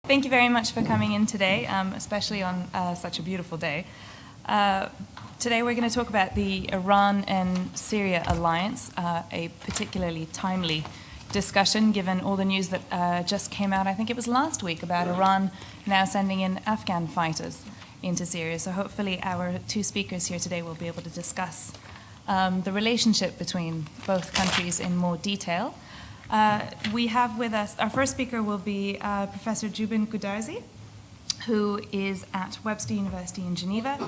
Thank you very much for coming in today, especially on such a beautiful day. Today we're going to talk about the Iran and Syria alliance, a particularly timely discussion given all the news that just came out, I think it was last week, about Iran now sending in Afghan fighters into Syria. So hopefully our two speakers here today will be able to discuss the relationship between both countries in more detail. We have with us, our first speaker will be Professor Jubin Kudarzi, who is at Webster University in Geneva.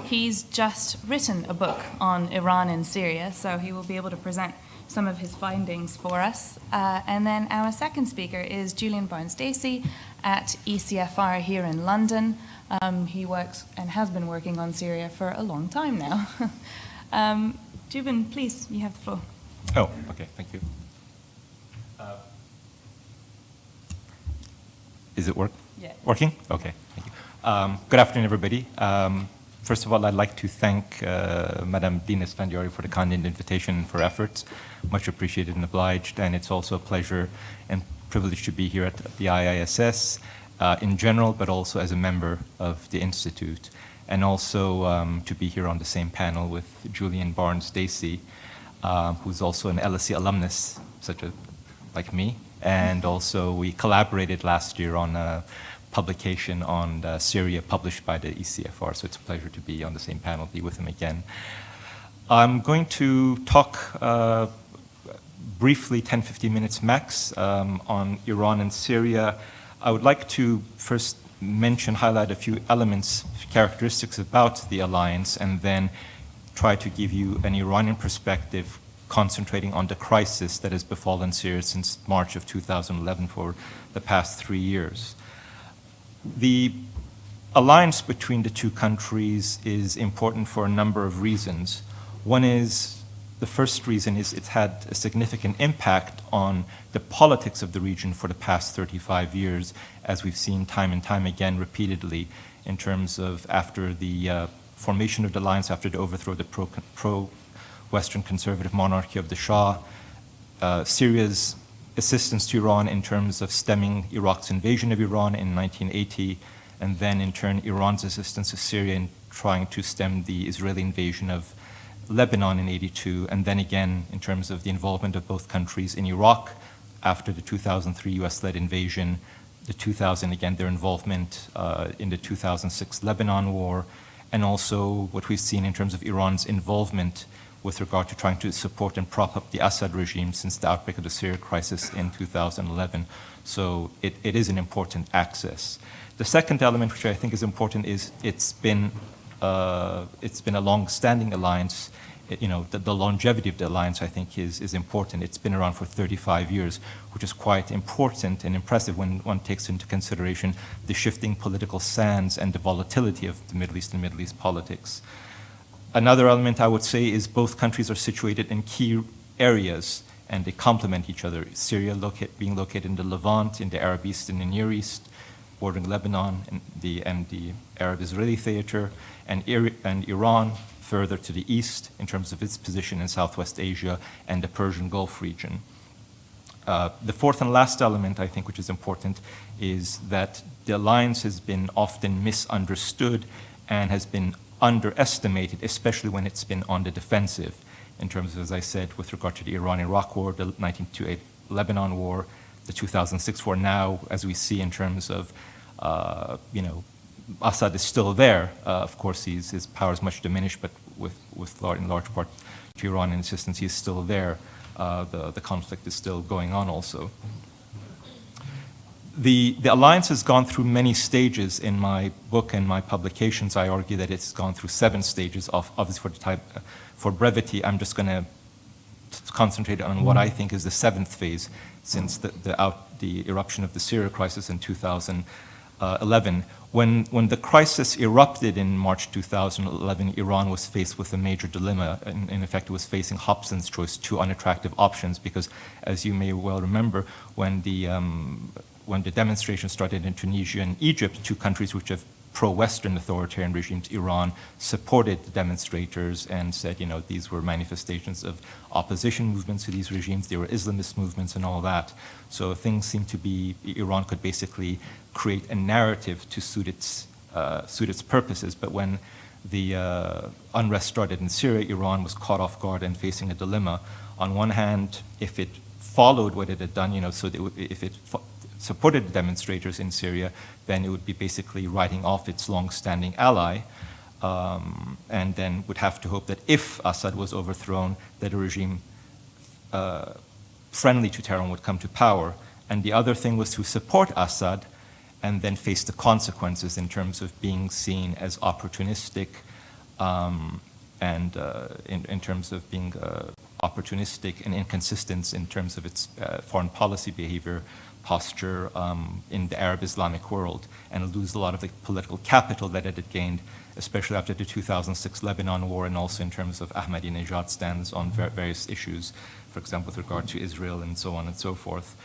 He's just written a book on Iran and Syria, so he will be able to present some of his findings for us. And then our second speaker is Julian Barnes-Dacey at ECFR here in London. He works and has been working on Syria for a long time now. Jubin, please, you have the floor. Oh, okay, thank you. Is it Yeah. working? Okay, thank you. Good afternoon, everybody. First of all, I'd like to thank Madame Dina Sfandiari for the kind invitation and for efforts. Much appreciated and obliged. And it's also a pleasure and privilege to be here at the IISS in general, but also as a member of the Institute. And also to be here on the same panel with Julian Barnes-Dacey, who's also an LSE alumnus, like me. And also we collaborated last year on a publication on Syria published by the ECFR, so it's a pleasure to be on the same panel, be with him again. I'm going to talk briefly, 10-15 minutes max, on Iran and Syria. I would like to first highlight a few elements, characteristics about the alliance, and then try to give you an Iranian perspective concentrating on the crisis that has befallen Syria since March of 2011 for the past 3 years. The alliance between the two countries is important for a number of reasons. The first reason is it's had a significant impact on the politics of the region for the past 35 years, as we've seen time and time again repeatedly in terms of after the formation of the alliance, after the overthrow of the pro-Western conservative monarchy of the Shah, Syria's assistance to Iran in terms of stemming Iraq's invasion of Iran in 1980, and then in turn Iran's assistance to Syria in trying to stem the Israeli invasion of Lebanon in 82, and then again in terms of the involvement of both countries in Iraq after the 2003 US-led invasion, their involvement in the 2006 Lebanon war, and also what we've seen in terms of Iran's involvement with regard to trying to support and prop up the Assad regime since the outbreak of the Syria crisis in 2011. So it is an important axis. The second element, which I think is important, is it's been a long-standing alliance. The longevity of the alliance, I think, is important. It's been around for 35 years, which is quite important and impressive when one takes into consideration the shifting political sands and the volatility of the Middle East and Middle East politics. Another element I would say is both countries are situated in key areas and they complement each other. Syria being located in the Levant, in the Arab East and the Near East, bordering Lebanon and the Arab-Israeli theater, and Iran further to the east in terms of its position in Southwest Asia and the Persian Gulf region. The fourth and last element, I think, which is important, is that the alliance has been often misunderstood and has been underestimated, especially when it's been on the defensive, in terms of, as I said, with regard to the Iran-Iraq war, the 1928 Lebanon war, the 2006 war. Now, as we see in terms of, Assad is still there. Of course, his power is much diminished, but in large part to Iranian assistance, he's still there. The conflict is still going on also. The alliance has gone through many stages. In my book and my publications, I argue that it's gone through 7 stages. Obviously, for brevity, I'm just going to concentrate on what I think is the 7th phase since the eruption of the Syria crisis in 2011. When the crisis erupted in March 2011, Iran was faced with a major dilemma. In effect, it was facing Hobson's choice, 2 unattractive options, because as you may well remember, when the demonstrations started in Tunisia and Egypt, 2 countries which have pro-Western authoritarian regimes, Iran supported the demonstrators and said, these were manifestations of opposition movements to these regimes, they were Islamist movements and all that. So things seem to be, Iran could basically create a narrative to suit its purposes, but when the unrest started in Syria, Iran was caught off guard and facing a dilemma. On one hand, if it followed what it had done, if it supported the demonstrators in Syria, then it would be basically writing off its long-standing ally, and then would have to hope that if Assad was overthrown, that a regime friendly to Tehran would come to power. And the other thing was to support Assad and then face the consequences in terms of being seen as opportunistic, and in terms of being opportunistic and inconsistent in terms of its foreign policy behavior, posture in the Arab Islamic world, and lose a lot of the political capital that it had gained, especially after the 2006 Lebanon war, and also in terms of Ahmadinejad's stands on various issues, for example, with regard to Israel and so on and so forth.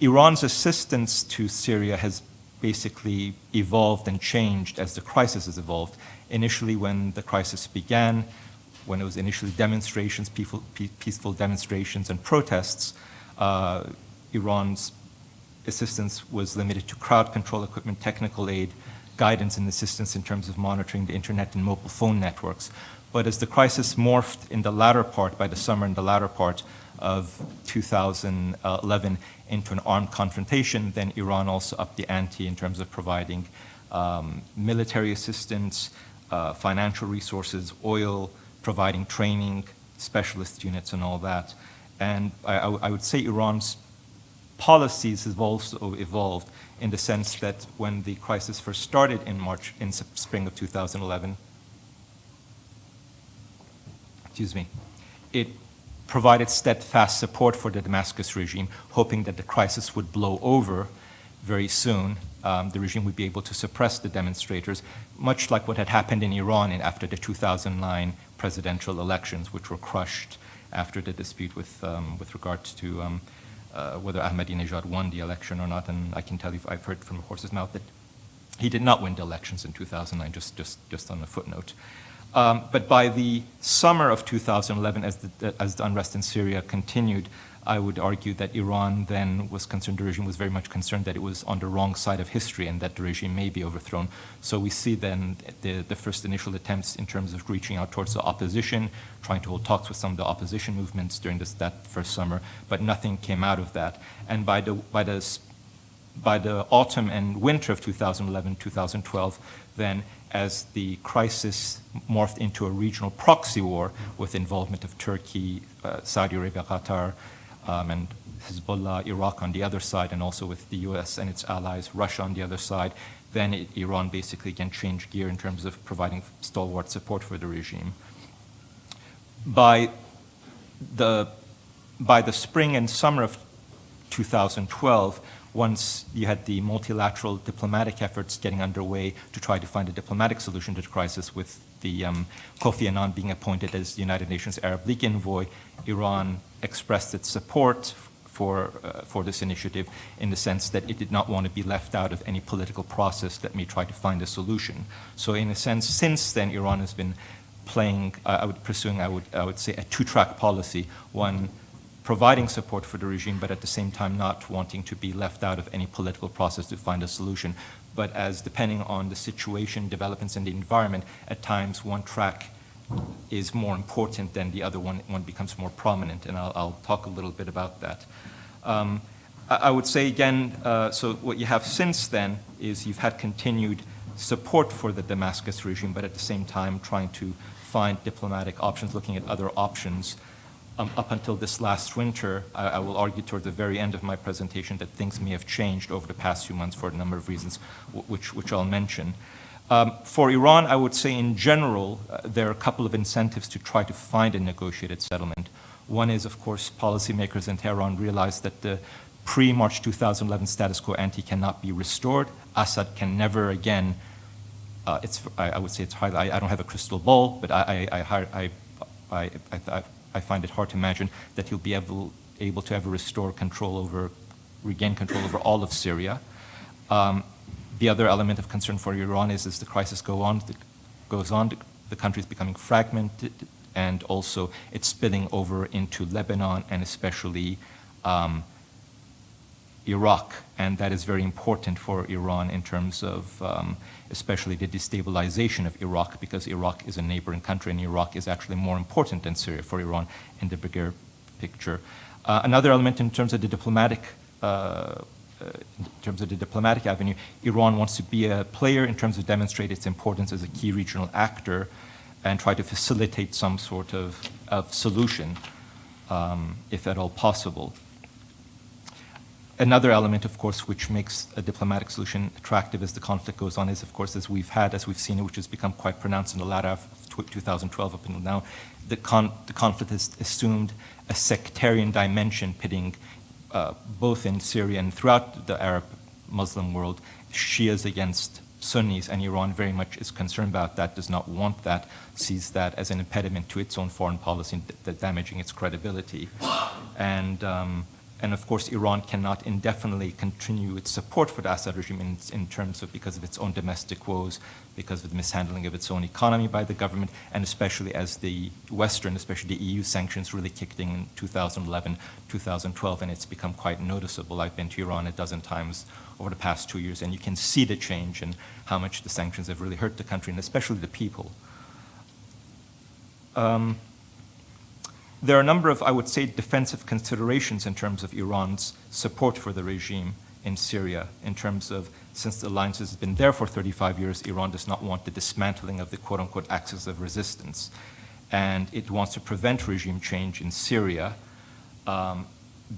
Iran's assistance to Syria has basically evolved and changed as the crisis has evolved. Initially, when the crisis began, when it was initially demonstrations, peaceful demonstrations and protests, Iran's assistance was limited to crowd control equipment, technical aid, guidance and assistance in terms of monitoring the internet and mobile phone networks. But as the crisis morphed in the latter part, by the summer in the latter part of 2011 into an armed confrontation, then Iran also upped the ante in terms of providing military assistance, financial resources, oil, providing training, specialist units and all that. And I would say Iran's policies have also evolved in the sense that when the crisis first started in spring of 2011, it provided steadfast support for the Damascus regime, hoping that the crisis would blow over very soon. The regime would be able to suppress the demonstrators, much like what had happened in Iran after the 2009 presidential elections, which were crushed after the dispute with regard to whether Ahmadinejad won the election or not. And I can tell you, I've heard from the horse's mouth that he did not win the elections in 2009, just on a footnote. But by the summer of 2011, as the unrest in Syria continued, I would argue that Iran then was concerned, the regime was very much concerned that it was on the wrong side of history and that the regime may be overthrown. So we see then the first initial attempts in terms of reaching out towards the opposition, trying to hold talks with some of the opposition movements during that first summer, but nothing came out of that. And by the autumn and winter of 2011, 2012, then as the crisis morphed into a regional proxy war with involvement of Turkey, Saudi Arabia, Qatar, and Hezbollah, Iraq on the other side, and also with the US and its allies, Russia on the other side, then Iran basically again changed gear in terms of providing stalwart support for the regime. By the spring and summer of 2012, once you had the multilateral diplomatic efforts getting underway to try to find a diplomatic solution to the crisis, with the Kofi Annan being appointed as the United Nations Arab League envoy, Iran expressed its support for this initiative in the sense that it did not want to be left out of any political process that may try to find a solution. So in a sense, since then, Iran has been pursuing, I would say, a two-track policy, one providing support for the regime, but at the same time not wanting to be left out of any political process to find a solution. But as depending on the situation, developments in the environment, at times one track is more important than the other one becomes more prominent, and I'll talk a little bit about that. I would say again, so what you have since then is you've had continued support for the Damascus regime, but at the same time trying to find diplomatic options, looking at other options. Up until this last winter, I will argue toward the very end of my presentation that things may have changed over the past few months for a number of reasons, which I'll mention. For Iran, I would say in general, there are a couple of incentives to try to find a negotiated settlement. One is, of course, policymakers in Tehran realize that the pre-March 2011 status quo ante cannot be restored. Assad can never again, I would say it's hard, I don't have a crystal ball, but I find it hard to imagine that he'll be able to ever regain control over all of Syria. The other element of concern for Iran is as the crisis goes on, the country is becoming fragmented, and also it's spilling over into Lebanon and especially Iraq, and that is very important for Iran in terms of especially the destabilization of Iraq, because Iraq is a neighboring country and Iraq is actually more important than Syria for Iran in the bigger picture. Another element in terms of the diplomatic avenue, Iran wants to be a player in terms of demonstrate its importance as a key regional actor and try to facilitate some sort of solution, if at all possible. Another element, of course, which makes a diplomatic solution attractive as the conflict goes on is, of course, as we've seen, which has become quite pronounced in the latter half of 2012 up until now, the conflict has assumed a sectarian dimension, pitting both in Syria and throughout the Arab Muslim world, Shias against Sunnis, and Iran very much is concerned about that, does not want that, sees that as an impediment to its own foreign policy, damaging its credibility. And of course, Iran cannot indefinitely continue its support for the Assad regime in terms of because of its own domestic woes, because of the mishandling of its own economy by the government, and especially as the Western, especially the EU sanctions really kicked in 2011, 2012, and it's become quite noticeable. I've been to Iran a dozen times over the past 2 years, and you can see the change and how much the sanctions have really hurt the country, and especially the people. There are a number of, I would say, defensive considerations in terms of Iran's support for the regime in Syria, in terms of, since the alliance has been there for 35 years, Iran does not want the dismantling of the quote-unquote axis of resistance. And it wants to prevent regime change in Syria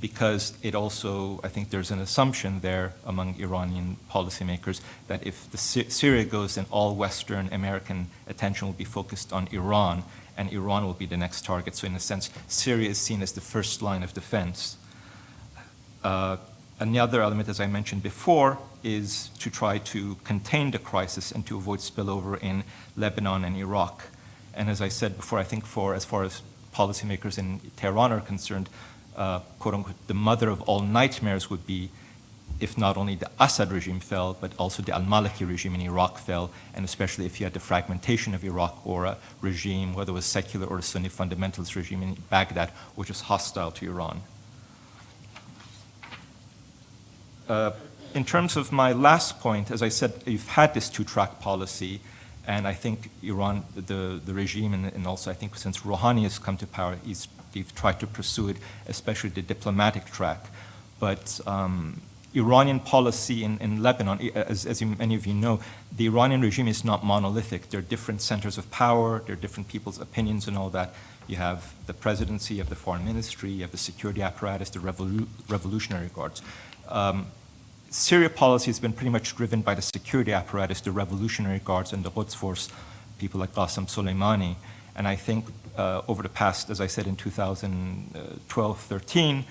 because it also, I think there's an assumption there among Iranian policymakers that if Syria goes, then all Western American attention will be focused on Iran, and Iran will be the next target. So in a sense, Syria is seen as the first line of defense. Another element, as I mentioned before, is to try to contain the crisis and to avoid spillover in Lebanon and Iraq. And as I said before, I think as far as policymakers in Tehran are concerned, quote unquote, the mother of all nightmares would be if not only the Assad regime fell, but also the al-Maliki regime in Iraq fell, and especially if you had the fragmentation of Iraq or a regime, whether it was secular or a Sunni fundamentalist regime in Baghdad, which is hostile to Iran. In terms of my last point, as I said, you've had this two-track policy, and I think Iran, the regime, and also I think since Rouhani has come to power, they've tried to pursue it, especially the diplomatic track. But Iranian policy in Lebanon, as many of you know, the Iranian regime is not monolithic. There are different centers of power, there are different people's opinions and all that. You have the presidency, you have the foreign ministry, you have the security apparatus, the revolutionary guards. Syria policy has been pretty much driven by the security apparatus, the revolutionary guards, and the Quds force, people like Qasem Soleimani. And I think over the past, as I said, in 2012-13,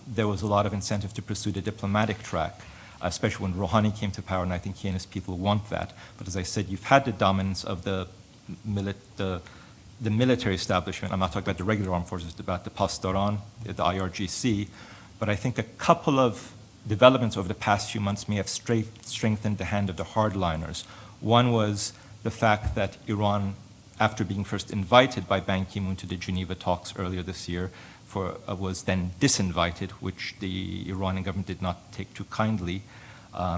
there was a lot of incentive to pursue the diplomatic track, especially when Rouhani came to power, and I think he and his people want that. But as I said, you've had the dominance of the military establishment. I'm not talking about the regular armed forces, about the Pastoran, the IRGC. But I think a couple of developments over the past few months may have strengthened the hand of the hardliners. One was the fact that Iran, after being first invited by Ban Ki-moon to the Geneva talks earlier this year, was then disinvited, which the Iranian government did not take too kindly,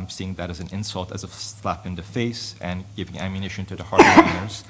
seeing that as an insult, as a slap in the face, and giving ammunition to the hardliners,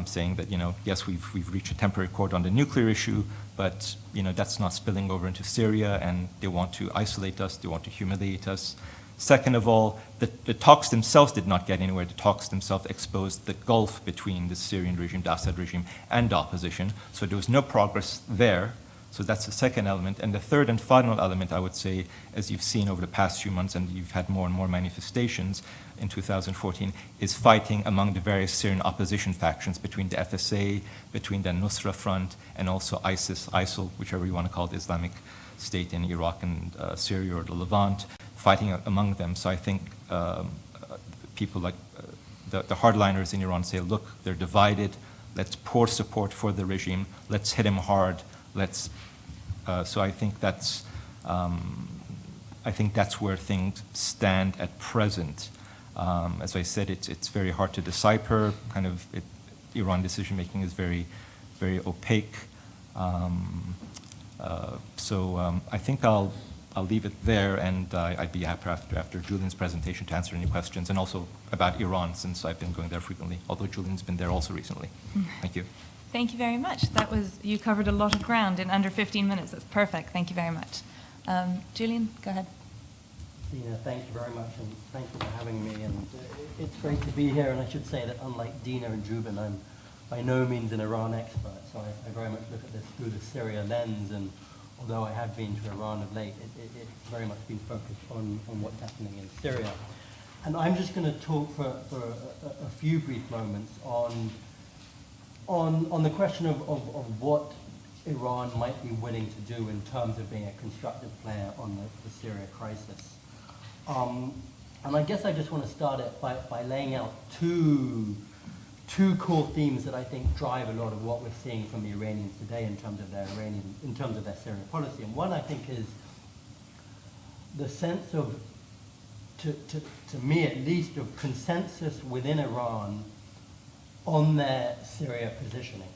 saying that, yes, we've reached a temporary accord on the nuclear issue, but that's not spilling over into Syria, and they want to isolate us, they want to humiliate us. Second of all, the talks themselves did not get anywhere. The talks themselves exposed the gulf between the Syrian regime, the Assad regime, and the opposition. So there was no progress there. So that's the second element. And the third and final element, I would say, as you've seen over the past few months, and you've had more and more manifestations in 2014, is fighting among the various Syrian opposition factions between the FSA, between the Nusra Front, and also ISIS, ISIL, whichever you want to call it, Islamic State in Iraq and Syria or the Levant, fighting among them. So I think people like the hardliners in Iran say, look, they're divided. Let's pour support for the regime. Let's hit him hard. So I think that's where things stand at present. As I said, it's very hard to decipher. Iran decision-making is very, very opaque. I think I'll leave it there, and I'd be happy after Julian's presentation to answer any questions, and also about Iran, since I've been going there frequently, although Julian's been there also recently. Thank you. Thank you very much. You covered a lot of ground in under 15 minutes. That's perfect. Thank you very much. Julian, go ahead. Dina, thank you very much, and thank you for having me. And it's great to be here, and I should say that unlike Dina and Jubin, I'm by no means an Iran expert, so I very much look at this through the Syria lens, and although I have been to Iran of late, it's very much been focused on what's happening in Syria. And I'm just going to talk for a few brief moments on the question of what Iran might be willing to do in terms of being a constructive player on the Syria crisis. And I guess I just want to start it by laying out two core themes that I think drive a lot of what we're seeing from the Iranians today in terms of their Syrian policy. And one, I think, is the sense of, to me at least, of consensus within Iran on their Syria positioning.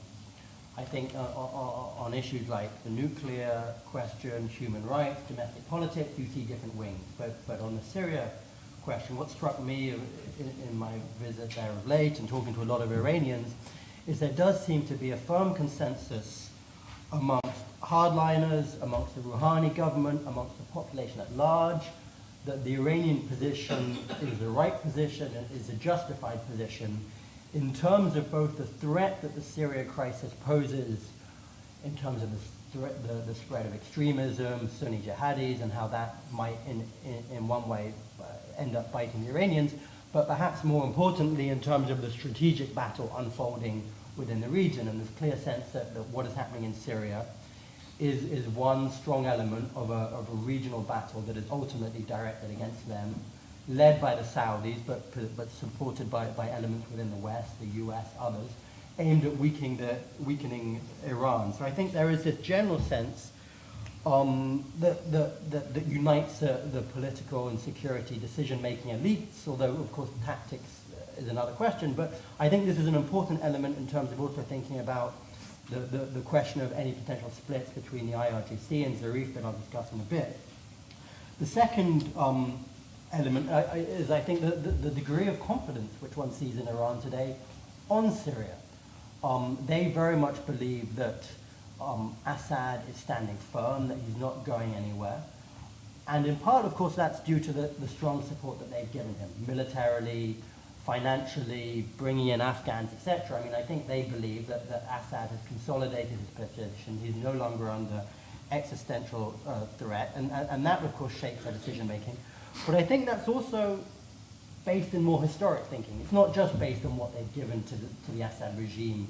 I think on issues like the nuclear question, human rights, domestic politics, you see different wings. But on the Syria question, what struck me in my visit there of late and talking to a lot of Iranians is there does seem to be a firm consensus amongst hardliners, amongst the Rouhani government, amongst the population at large, that the Iranian position is the right position and is a justified position in terms of both the threat that the Syria crisis poses in terms of the spread of extremism, Sunni jihadis, and how that might in one way end up biting the Iranians, but perhaps more importantly in terms of the strategic battle unfolding within the region. And there's a clear sense that what is happening in Syria is one strong element of a regional battle that is ultimately directed against them, led by the Saudis, but supported by elements within the West, the US, others, aimed at weakening Iran. So I think there is this general sense that unites the political and security decision-making elites, although, of course, tactics is another question. But I think this is an important element in terms of also thinking about the question of any potential splits between the IRGC and Zarif that I'll discuss in a bit. The second element is, I think, the degree of confidence which one sees in Iran today on Syria. They very much believe that Assad is standing firm, that he's not going anywhere. And in part, of course, that's due to the strong support that they've given him, militarily, financially, bringing in Afghans, etc. I mean, I think they believe that Assad has consolidated his position. He's no longer under existential threat. And that, of course, shapes their decision-making. But I think that's also based in more historic thinking. It's not just based on what they've given to the Assad regime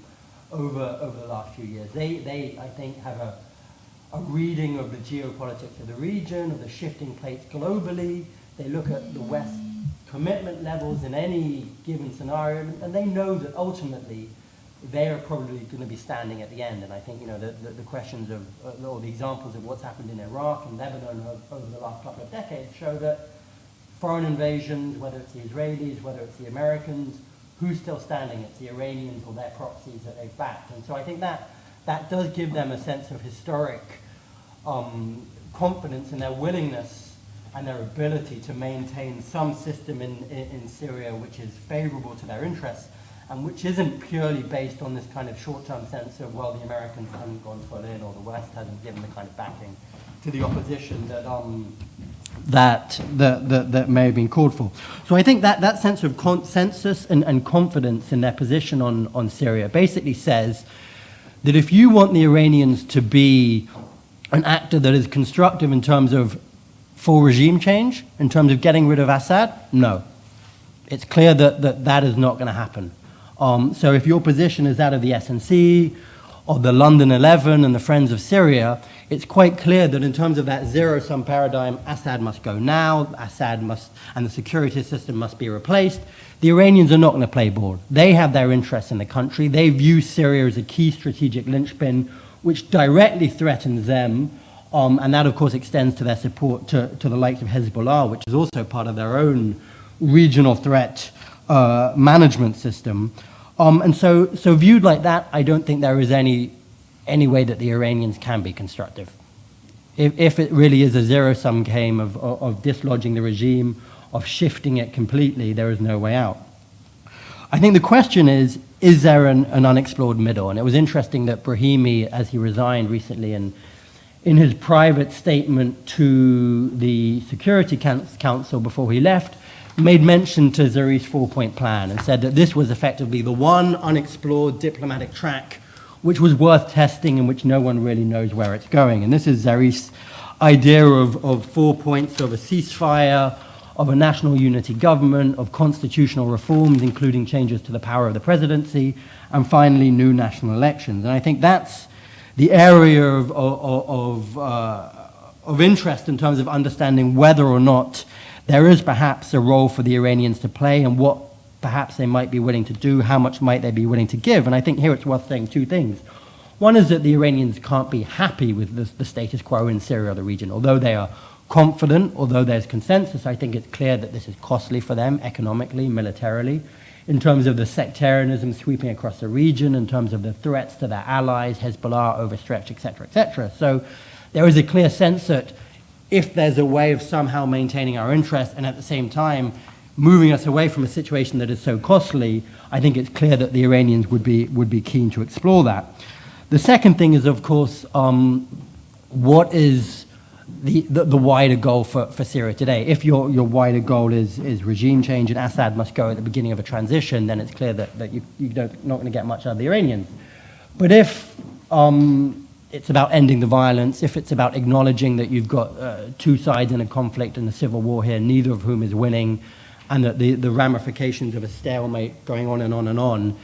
over the last few years. They I think, have a reading of the geopolitics of the region, of the shifting plates globally. They look at the West's commitment levels in any given scenario, and they know that ultimately they are probably going to be standing at the end. And I think, you know, the questions of, or the examples of what's happened in Iraq and Lebanon over the last couple of decades show that foreign invasions, whether it's the Israelis, whether it's the Americans, who's still standing? It's the Iranians or their proxies that they've backed. And so I think that does give them a sense of historic confidence in their willingness and their ability to maintain some system in Syria which is favorable to their interests and which isn't purely based on this kind of short-term sense of, well, the Americans haven't gone full in or the West hasn't given the kind of backing to the opposition that may have been called for. So I think that sense of consensus and confidence in their position on Syria basically says that if you want the Iranians to be an actor that is constructive in terms of full regime change, in terms of getting rid of Assad, no. It's clear that is not going to happen. So if your position is that of the SNC, of the London 11 and the Friends of Syria, it's quite clear that in terms of that zero-sum paradigm, Assad must go now, and the security system must be replaced. The Iranians are not going to play ball. They have their interests in the country. They view Syria as a key strategic linchpin, which directly threatens them, and that, of course, extends to their support to the likes of Hezbollah, which is also part of their own regional threat management system. And so viewed like that, I don't think there is any way that the Iranians can be constructive. If it really is a zero-sum game of dislodging the regime, of shifting it completely, there is no way out. I think the question is there an unexplored middle? And it was interesting that Brahimi, as he resigned recently, in his private statement to the Security Council before he left, made mention to Zarif's four-point plan and said that this was effectively the one unexplored diplomatic track which was worth testing and which no one really knows where it's going. And this is Zarif's idea of 4 points of a ceasefire, of a national unity government, of constitutional reforms, including changes to the power of the presidency, and finally new national elections. And I think that's the area of interest in terms of understanding whether or not there is perhaps a role for the Iranians to play and what perhaps they might be willing to do, how much might they be willing to give. And I think here it's worth saying two things. One is that the Iranians can't be happy with the status quo in Syria or the region. Although they are confident, although there's consensus, I think it's clear that this is costly for them economically, militarily, in terms of the sectarianism sweeping across the region, in terms of the threats to their allies, Hezbollah overstretched, etc., etc. So there is a clear sense that if there's a way of somehow maintaining our interests and at the same time moving us away from a situation that is so costly, I think it's clear that the Iranians would be keen to explore that. The second thing is, of course, what is the wider goal for Syria today? If your wider goal is regime change and Assad must go at the beginning of a transition, then it's clear that you're not going to get much out of the Iranians. But if it's about ending the violence, if it's about acknowledging that you've got two sides in a conflict and a civil war here, neither of whom is winning, and that the ramifications of a stalemate going on and on and on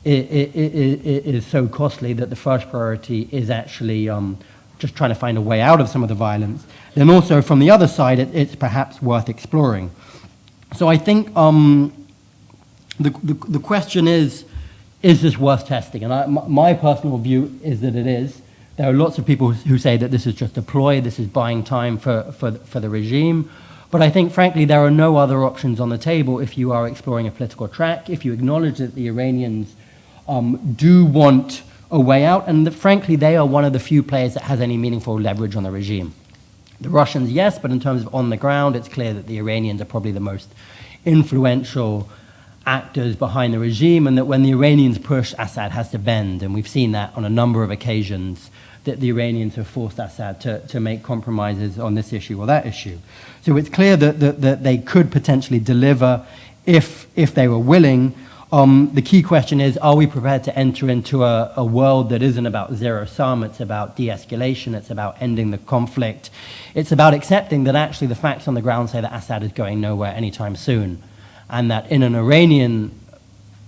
is so costly that the first priority is actually just trying to find a way out of some of the violence, then also from the other side, it's perhaps worth exploring. So I think the question is this worth testing? And my personal view is that it is. There are lots of people who say that this is just a ploy, this is buying time for the regime. But I think, frankly, there are no other options on the table if you are exploring a political track, if you acknowledge that the Iranians do want a way out, and that, frankly, they are one of the few players that has any meaningful leverage on the regime. The Russians, yes, but in terms of on the ground, it's clear that the Iranians are probably the most influential actors behind the regime, and that when the Iranians push, Assad has to bend. And we've seen that on a number of occasions, that the Iranians have forced Assad to make compromises on this issue or that issue. So it's clear that they could potentially deliver if they were willing. The key question is, are we prepared to enter into a world that isn't about zero-sum? It's about de-escalation. It's about ending the conflict. It's about accepting that actually the facts on the ground say that Assad is going nowhere anytime soon, and that in an Iranian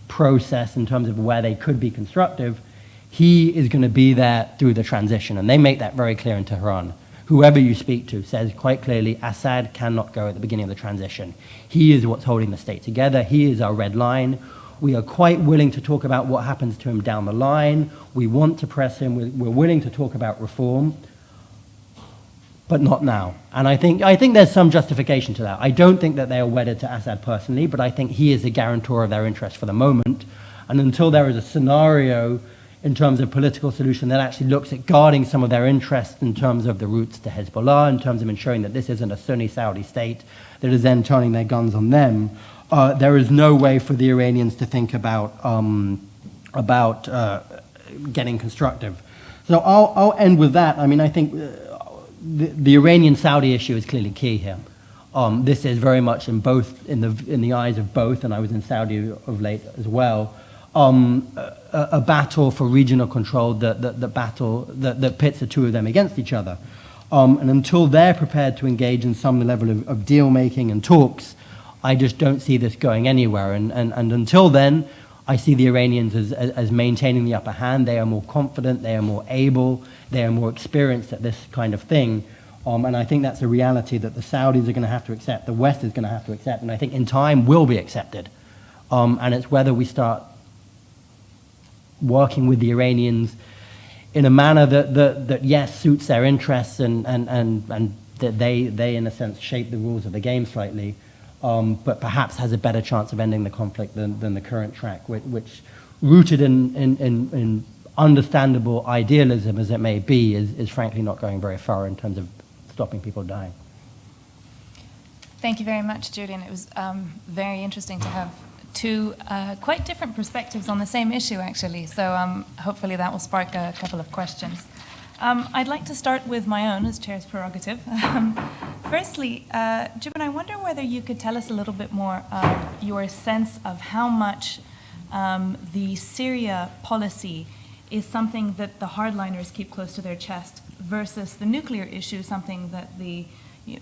process, in terms of where they could be constructive, he is going to be there through the transition. And they make that very clear in Tehran. Whoever you speak to says quite clearly, Assad cannot go at the beginning of the transition. He is what's holding the state together. He is our red line. We are quite willing to talk about what happens to him down the line. We want to press him. We're willing to talk about reform, but not now. And I think there's some justification to that. I don't think that they are wedded to Assad personally, but I think he is a guarantor of their interest for the moment. And until there is a scenario in terms of political solution that actually looks at guarding some of their interests in terms of the routes to Hezbollah, in terms of ensuring that this isn't a Sunni Saudi state that is then turning their guns on them, there is no way for the Iranians to think about getting constructive. So I'll end with that. I mean, I think the Iranian-Saudi issue is clearly key here. This is very much in the eyes of both, and I was in Saudi of late as well. A battle for regional control, that pits the two of them against each other. And until they're prepared to engage in some level of deal making and talks, I just don't see this going anywhere. And until then, I see the Iranians as maintaining the upper hand. They are more confident, they are more able, they are more experienced at this kind of thing. And I think that's a reality that the Saudis are going to have to accept, the West is going to have to accept, and I think in time will be accepted. And it's whether we start working with the Iranians in a manner that yes, suits their interests and that they in a sense shape the rules of the game slightly, but perhaps has a better chance of ending the conflict than the current track, which rooted in understandable idealism as it may be, is frankly not going very far in terms of stopping people dying. Thank you very much, Julian. It was very interesting to have two quite different perspectives on the same issue, actually. So hopefully that will spark a couple of questions. I'd like to start with my own as chair's prerogative. Firstly, Jibin, I wonder whether you could tell us a little bit more of your sense of how much the Syria policy is something that the hardliners keep close to their chest versus the nuclear issue, something that the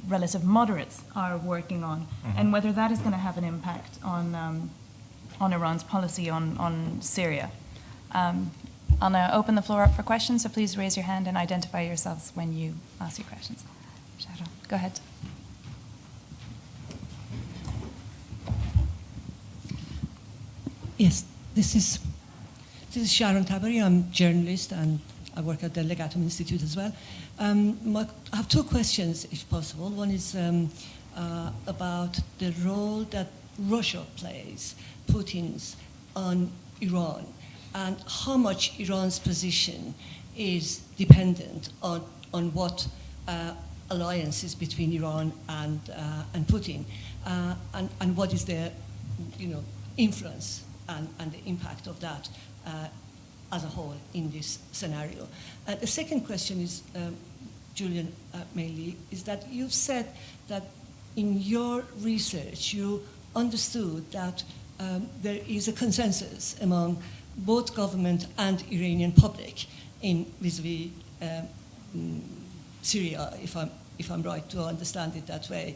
relative moderates are working on, and whether that is going to have an impact on Iran's policy on Syria. I'll now open the floor up for questions, so please raise your hand and identify yourselves when you ask your questions. Sharon, go ahead. Yes, this is Sharon Tabari. I'm a journalist and I work at the Legatum Institute as well. I have two questions, if possible. One is about the role that Russia plays, Putin's, on Iran, and how much Iran's position is dependent on what alliances between Iran and Putin, and what is the influence and the impact of that as a whole in this scenario. The second question is, Julian, mainly, is that you've said that in your research you understood that there is a consensus among both government and Iranian public in vis-a-vis Syria, if I'm right to understand it that way.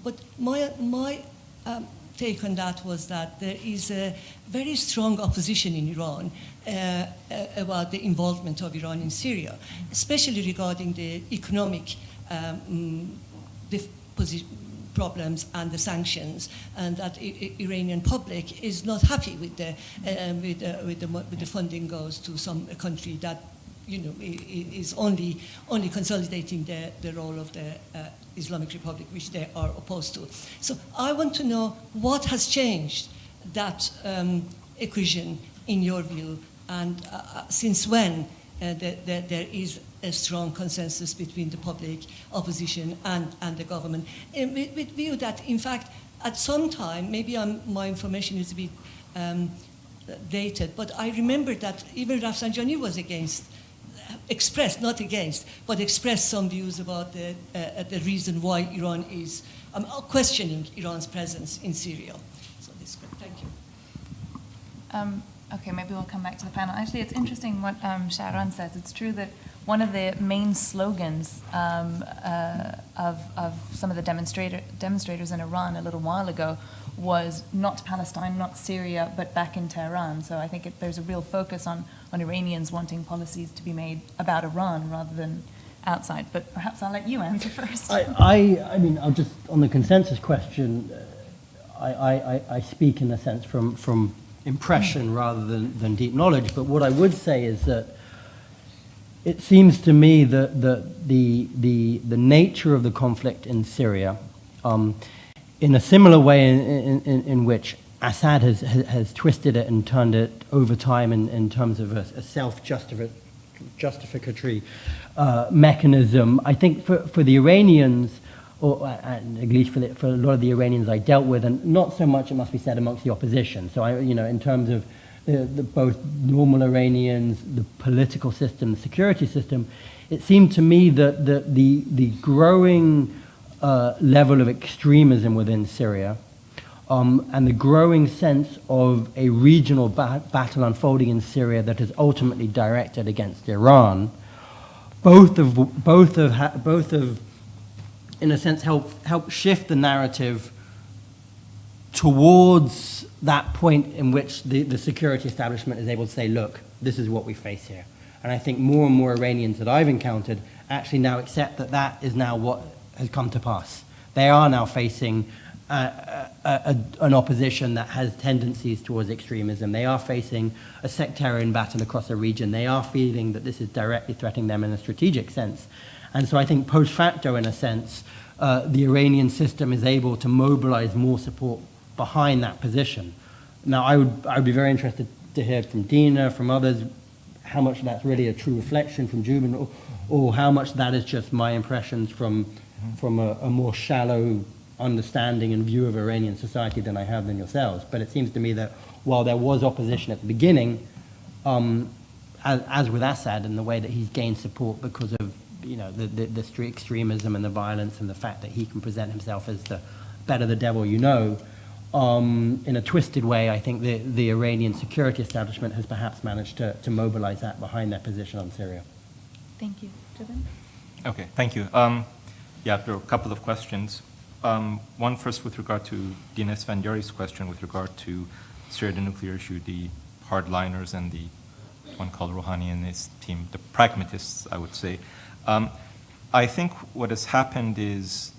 But my take on that was that there is a very strong opposition in Iran about the involvement of Iran in Syria, especially regarding the economic problems and the sanctions, and that Iranian public is not happy with the funding goes to some country that is only consolidating the role of the Islamic Republic, which they are opposed to. So I want to know what has changed that equation in your view, and since when there is a strong consensus between the public, opposition, and the government, with view that, in fact, at some time, maybe my information is a bit dated, but I remember that even Rafsanjani was expressed some views about the reason why Iran is questioning Iran's presence in Syria. So this, thank you. Okay, maybe we'll come back to the panel. Actually, it's interesting what Sharon says. It's true that one of the main slogans of some of the demonstrators in Iran a little while ago was not Palestine, not Syria, but back in Tehran. So I think there's a real focus on Iranians wanting policies to be made about Iran rather than outside. But perhaps I'll let you answer first. I mean, I'll just, on the consensus question, I speak in a sense from impression rather than deep knowledge. But what I would say is that it seems to me that the nature of the conflict in Syria, in a similar way in which Assad has twisted it and turned it over time in terms of a self-justificatory mechanism, I think for the Iranians, or at least for a lot of the Iranians I dealt with, and not so much, it must be said, amongst the opposition. So in terms of both normal Iranians, the political system, the security system, it seemed to me that the growing level of extremism within Syria, and the growing sense of a regional battle unfolding in Syria that is ultimately directed against Iran, both have in a sense help shift the narrative towards that point in which the security establishment is able to say, look, this is what we face here. And I think more and more Iranians that I've encountered actually now accept that that is now what has come to pass. They are now facing an opposition that has tendencies towards extremism. They are facing a sectarian battle across a region. They are feeling that this is directly threatening them in a strategic sense. And so I think post facto, in a sense, the Iranian system is able to mobilize more support behind that position. Now, I would be very interested to hear from Dina, from others, how much that's really a true reflection from Jubin, or how much that is just my impressions from a more shallow understanding and view of Iranian society than I have than yourselves. But it seems to me that while there was opposition at the beginning, as with Assad, in the way that he's gained support because of the street extremism and the violence and the fact that he can present himself as the better the devil you know, in a twisted way, I think the Iranian security establishment has perhaps managed to mobilize that behind their position on Syria. Thank you. Jubin? Okay, thank you. Yeah, there are a couple of questions. One first with regard to Dina Esfandiari's question with regard to Syria, the nuclear issue, the hardliners and the one called Rouhani and his team, the pragmatists, I would say. I think what has happened is,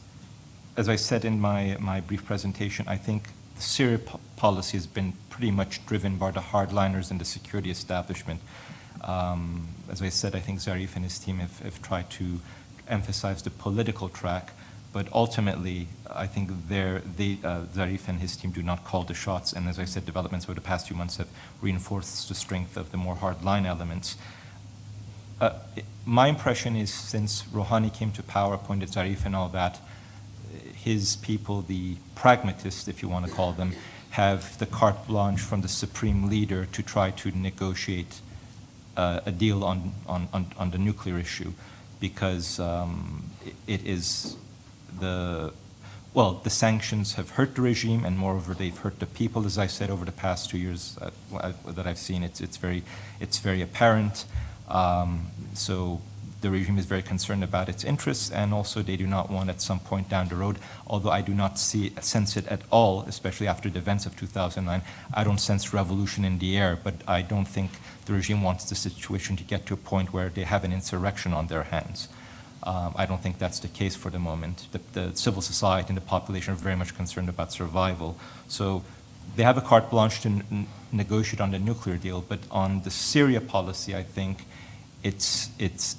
as I said in my brief presentation, I think the Syria policy has been pretty much driven by the hardliners and the security establishment. As I said, I think Zarif and his team have tried to emphasize the political track, but ultimately, I think Zarif and his team do not call the shots. And as I said, developments over the past few months have reinforced the strength of the more hardline elements. My impression is since Rouhani came to power, appointed Zarif and all that, his people, the pragmatists, if you want to call them, have the carte blanche from the supreme leader to try to negotiate a deal on the nuclear issue, because it is the sanctions have hurt the regime, and moreover, they've hurt the people. As I said, over the past 2 years that I've seen, it's very apparent. So the regime is very concerned about its interests, and also they do not want at some point down the road, although I do not sense it at all, especially after the events of 2009, I don't sense revolution in the air, but I don't think the regime wants the situation to get to a point where they have an insurrection on their hands. I don't think that's the case for the moment. The civil society and the population are very much concerned about survival. So they have a carte blanche to negotiate on the nuclear deal, but on the Syria policy, I think it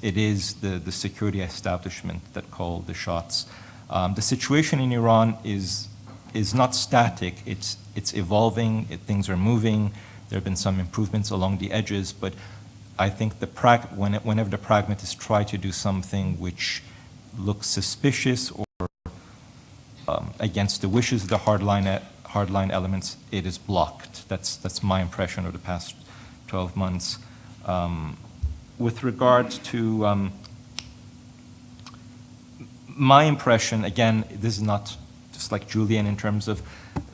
is the security establishment that call the shots. The situation in Iran is not static. It's evolving. Things are moving. There have been some improvements along the edges, but I think whenever the pragmatists try to do something which looks suspicious or against the wishes of the hardline elements, it is blocked. That's my impression of the past 12 months. With regard to my impression, again, this is not just like Julian in terms of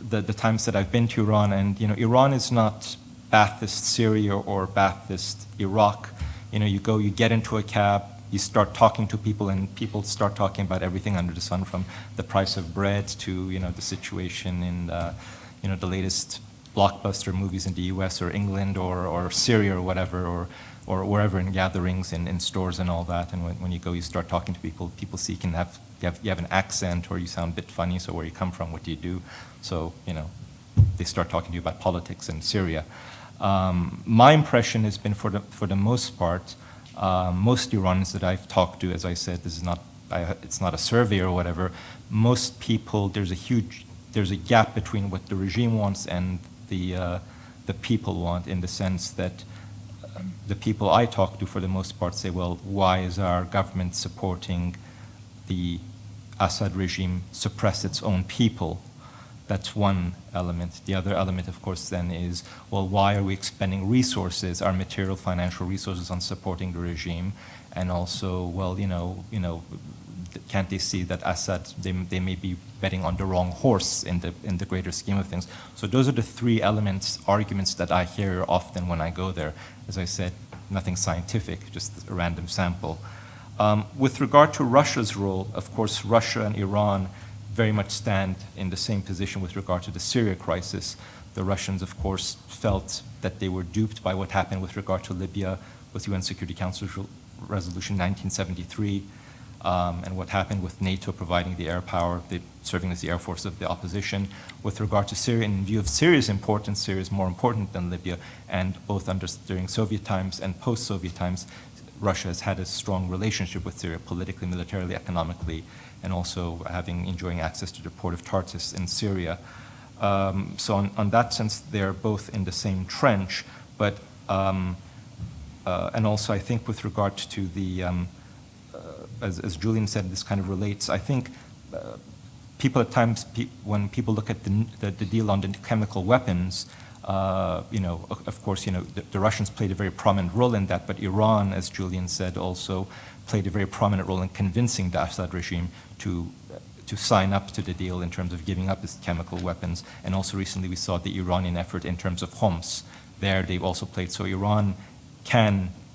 the times that I've been to Iran, and Iran is not Ba'athist Syria or Ba'athist Iraq. You go, you get into a cab, you start talking to people, and people start talking about everything under the sun, from the price of bread to the situation in the latest blockbuster movies in the U.S. or England or Syria or whatever, or wherever, in gatherings in stores and all that. And when you go, you start talking to people. People see you have an accent, or you sound a bit funny. So where you come from, what do you do? So they start talking to you about politics in Syria. My impression has been, for the most part, most Iranians that I've talked to, as I said, it's not a survey or whatever. Most people, there's a gap between what the regime wants and the people want, in the sense that the people I talk to, for the most part, say, well, why is our government supporting the Assad regime suppress its own people? That's one element. The other element, of course, then is, well, why are we expending resources, our material, financial resources, on supporting the regime? And also, well, can't they see that Assad, they may be betting on the wrong horse in the greater scheme of things? So those are the three arguments that I hear often when I go there. As I said, nothing scientific, just a random sample. With regard to Russia's role, of course, Russia and Iran very much stand in the same position with regard to the Syria crisis. The Russians, of course, felt that they were duped by what happened with regard to Libya with UN Security Council Resolution 1973, and what happened with NATO providing the air power, serving as the air force of the opposition. With regard to Syria, in view of Syria's importance, Syria is more important than Libya, and both during Soviet times and post-Soviet times, Russia has had a strong relationship with Syria politically, militarily, economically, and also enjoying access to the port of Tartus in Syria. So on that sense, they're both in the same trench, but and also I think with regard to the, as Julian said, this kind of relates, I think people at times, when people look at the deal on the chemical weapons, of course, the Russians played a very prominent role in that, but Iran, as Julian said, also played a very prominent role in convincing the Assad regime to sign up to the deal in terms of giving up its chemical weapons. And also recently we saw the Iranian effort in terms of Homs. There they've also played. So Iran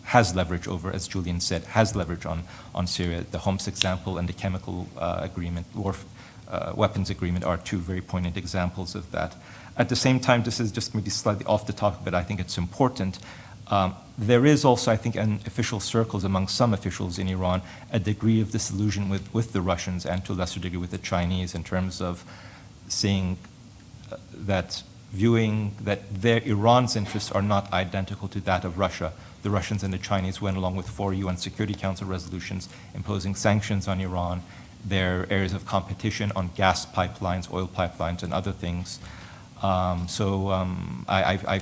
has leverage over, as Julian said, has leverage on Syria. The Homs example and the chemical agreement, weapons agreement, are two very poignant examples of that. At the same time, this is just maybe slightly off the topic, but I think it's important. There is also, I think, in official circles, among some officials in Iran, a degree of disillusion with the Russians and to a lesser degree with the Chinese in terms of seeing viewing that Iran's interests are not identical to that of Russia. The Russians and the Chinese went along with 4 UN Security Council resolutions imposing sanctions on Iran. There are areas of competition on gas pipelines, oil pipelines, and other things. I've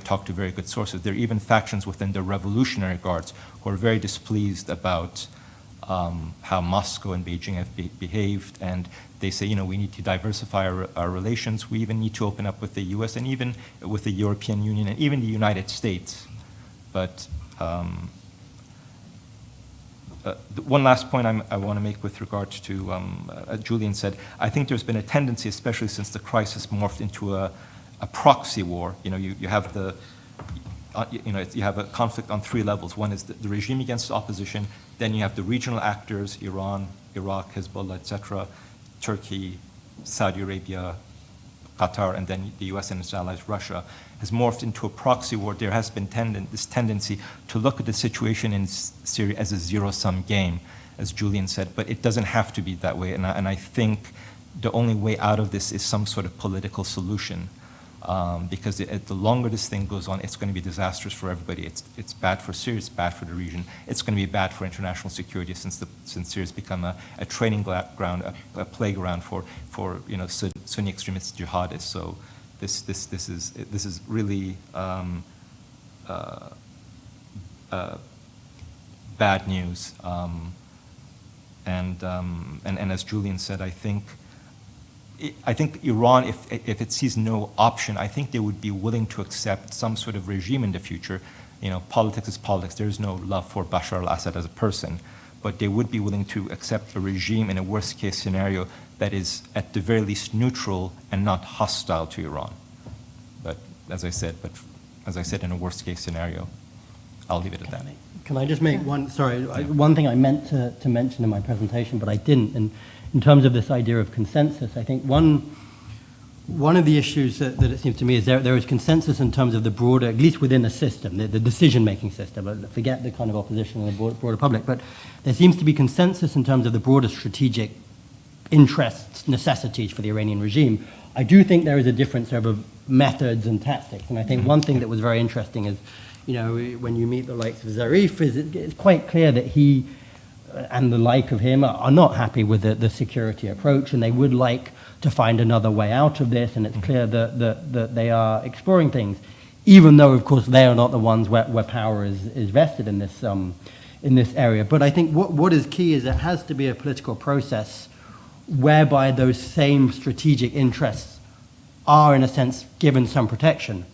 talked to very good sources. There are even factions within the Revolutionary Guards who are very displeased about how Moscow and Beijing have behaved, and they say, we need to diversify our relations. We even need to open up with the US and even with the European Union and even the United States. But one last point I want to make with regard to, Julian said, I think there's been a tendency, especially since the crisis morphed into a proxy war. You have you have a conflict on 3 levels. One is the regime against the opposition. Then you have the regional actors, Iran, Iraq, Hezbollah, etc., Turkey, Saudi Arabia, Qatar, and then the US and its allies, Russia, has morphed into a proxy war. There has been this tendency to look at the situation in Syria as a zero-sum game, as Julian said, but it doesn't have to be that way. And I think the only way out of this is some sort of political solution. Because the longer this thing goes on, it's going to be disastrous for everybody. It's bad for Syria, it's bad for the region. It's going to be bad for international security since Syria's become a training ground, a playground for Sunni extremist jihadists. So this is really bad news. And as Julian said, I think Iran, if it sees no option, I think they would be willing to accept some sort of regime in the future. Politics is politics. There is no love for Bashar al-Assad as a person, but they would be willing to accept a regime in a worst-case scenario that is, at the very least, neutral and not hostile to Iran. But as I said, in a worst-case scenario, I'll leave it at that. Can I just make one thing I meant to mention in my presentation, but I didn't. And in terms of this idea of consensus, I think one of the issues that it seems to me is there is consensus in terms of the broader, at least within the system, the decision-making system. Forget the kind of opposition in the broader public, but there seems to be consensus in terms of the broader strategic interests, necessities for the Iranian regime. I do think there is a difference over methods and tactics, and I think one thing that was very interesting is, when you meet the likes of Zarif, it's quite clear that he and the like of him are not happy with the security approach, and they would like to find another way out of this, and it's clear that they are exploring things, even though, of course, they are not the ones where power is vested in this area. But I think what is key is it has to be a political process whereby those same strategic interests are, in a sense, given some protection.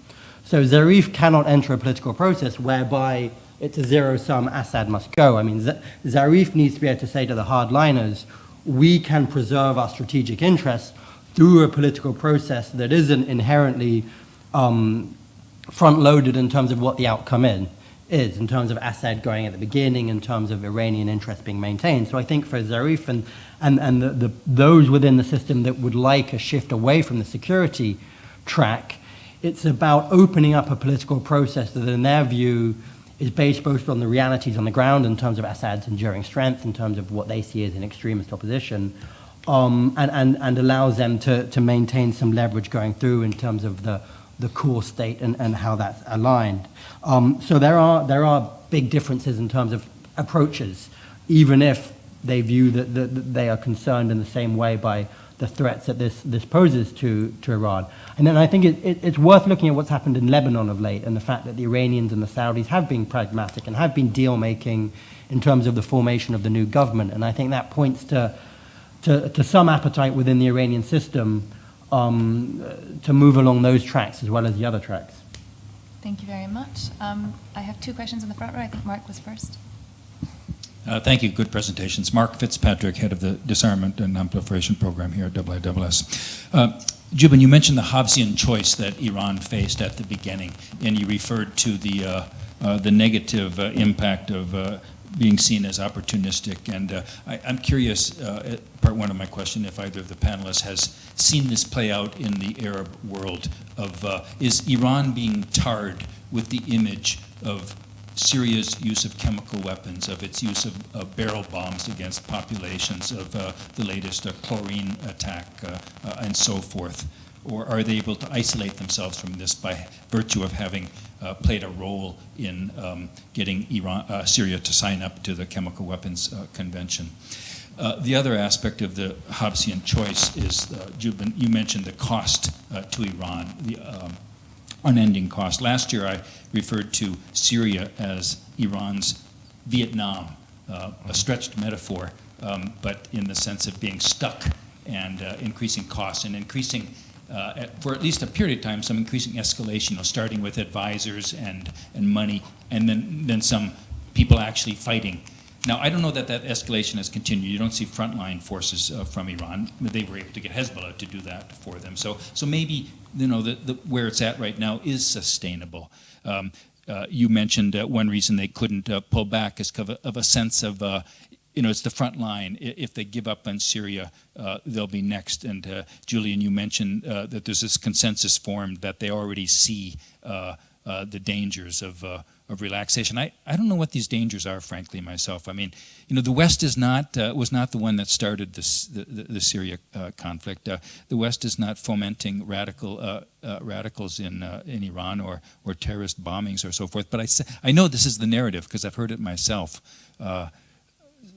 So Zarif cannot enter a political process whereby it's a zero-sum, Assad must go. I mean, Zarif needs to be able to say to the hardliners, we can preserve our strategic interests through a political process that isn't inherently front-loaded in terms of what the outcome is, in terms of Assad going at the beginning, in terms of Iranian interests being maintained. So I think for Zarif and those within the system that would like a shift away from the security track, it's about opening up a political process that, in their view, is based both on the realities on the ground in terms of Assad's enduring strength, in terms of what they see as an extremist opposition, and allows them to maintain some leverage going through in terms of the core state and how that's aligned. So there are big differences in terms of approaches, even if they view that they are concerned in the same way by the threats that this poses to Iran. And then I think it's worth looking at what's happened in Lebanon of late, and the fact that the Iranians and the Saudis have been pragmatic and have been deal-making in terms of the formation of the new government. And I think that points to some appetite within the Iranian system to move along those tracks as well as the other tracks. Thank you very much. I have two questions in the front row. I think Mark was first. Thank you. Good presentations. Mark Fitzpatrick, head of the Disarmament and Non-Proliferation Program here at IISS. Jubin, you mentioned the Hobbesian choice that Iran faced at the beginning, and you referred to the negative impact of being seen as opportunistic. And I'm curious, part one of my question, if either of the panelists has seen this play out in the Arab world of, is Iran being tarred with the image of Syria's use of chemical weapons, of its use of barrel bombs against populations, of the latest chlorine attack, and so forth? Or are they able to isolate themselves from this by virtue of having played a role in getting Syria to sign up to the Chemical Weapons Convention? The other aspect of the Hobbesian choice is, Jubin, you mentioned the cost to Iran, the unending cost. Last year I referred to Syria as Iran's Vietnam, a stretched metaphor, but in the sense of being stuck and increasing costs and increasing, for at least a period of time, some increasing escalation, starting with advisors and money, and then some people actually fighting. Now, I don't know that escalation has continued. You don't see frontline forces from Iran. They were able to get Hezbollah to do that for them. So maybe, where it's at right now is sustainable. You mentioned one reason they couldn't pull back is of a sense of, it's the front line. If they give up on Syria, they'll be next. And Julian, you mentioned that there's this consensus formed that they already see the dangers of relaxation. I don't know what these dangers are, frankly, myself. I mean, the West is not was not the one that started the Syria conflict. The West is not fomenting radicals in Iran or terrorist bombings or so forth. But I know this is the narrative because I've heard it myself.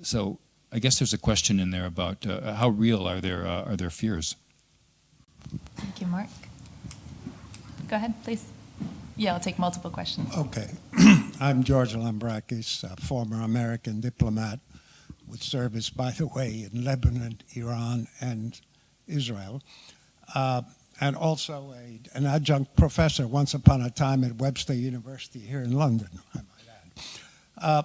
So I guess there's a question in there about how real are their fears. Thank you, Mark. Go ahead, please. Yeah, I'll take multiple questions. Okay. I'm George Lambrakis, a former American diplomat with service, by the way, in Lebanon, Iran, and Israel, and also an adjunct professor once upon a time at Webster University here in London, I might add.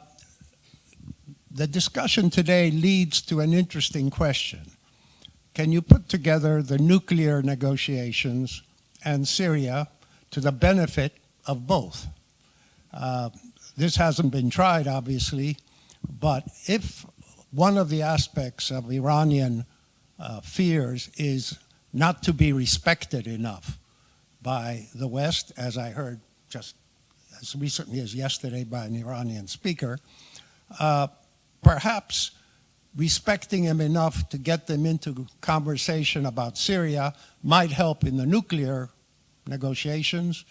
The discussion today leads to an interesting question. Can you put together the nuclear negotiations and Syria to the benefit of both? This hasn't been tried, obviously, but if one of the aspects of Iranian fears is not to be respected enough by the West, as I heard just as recently as yesterday by an Iranian speaker, perhaps respecting him enough to get them into conversation about Syria might help in the nuclear negotiations,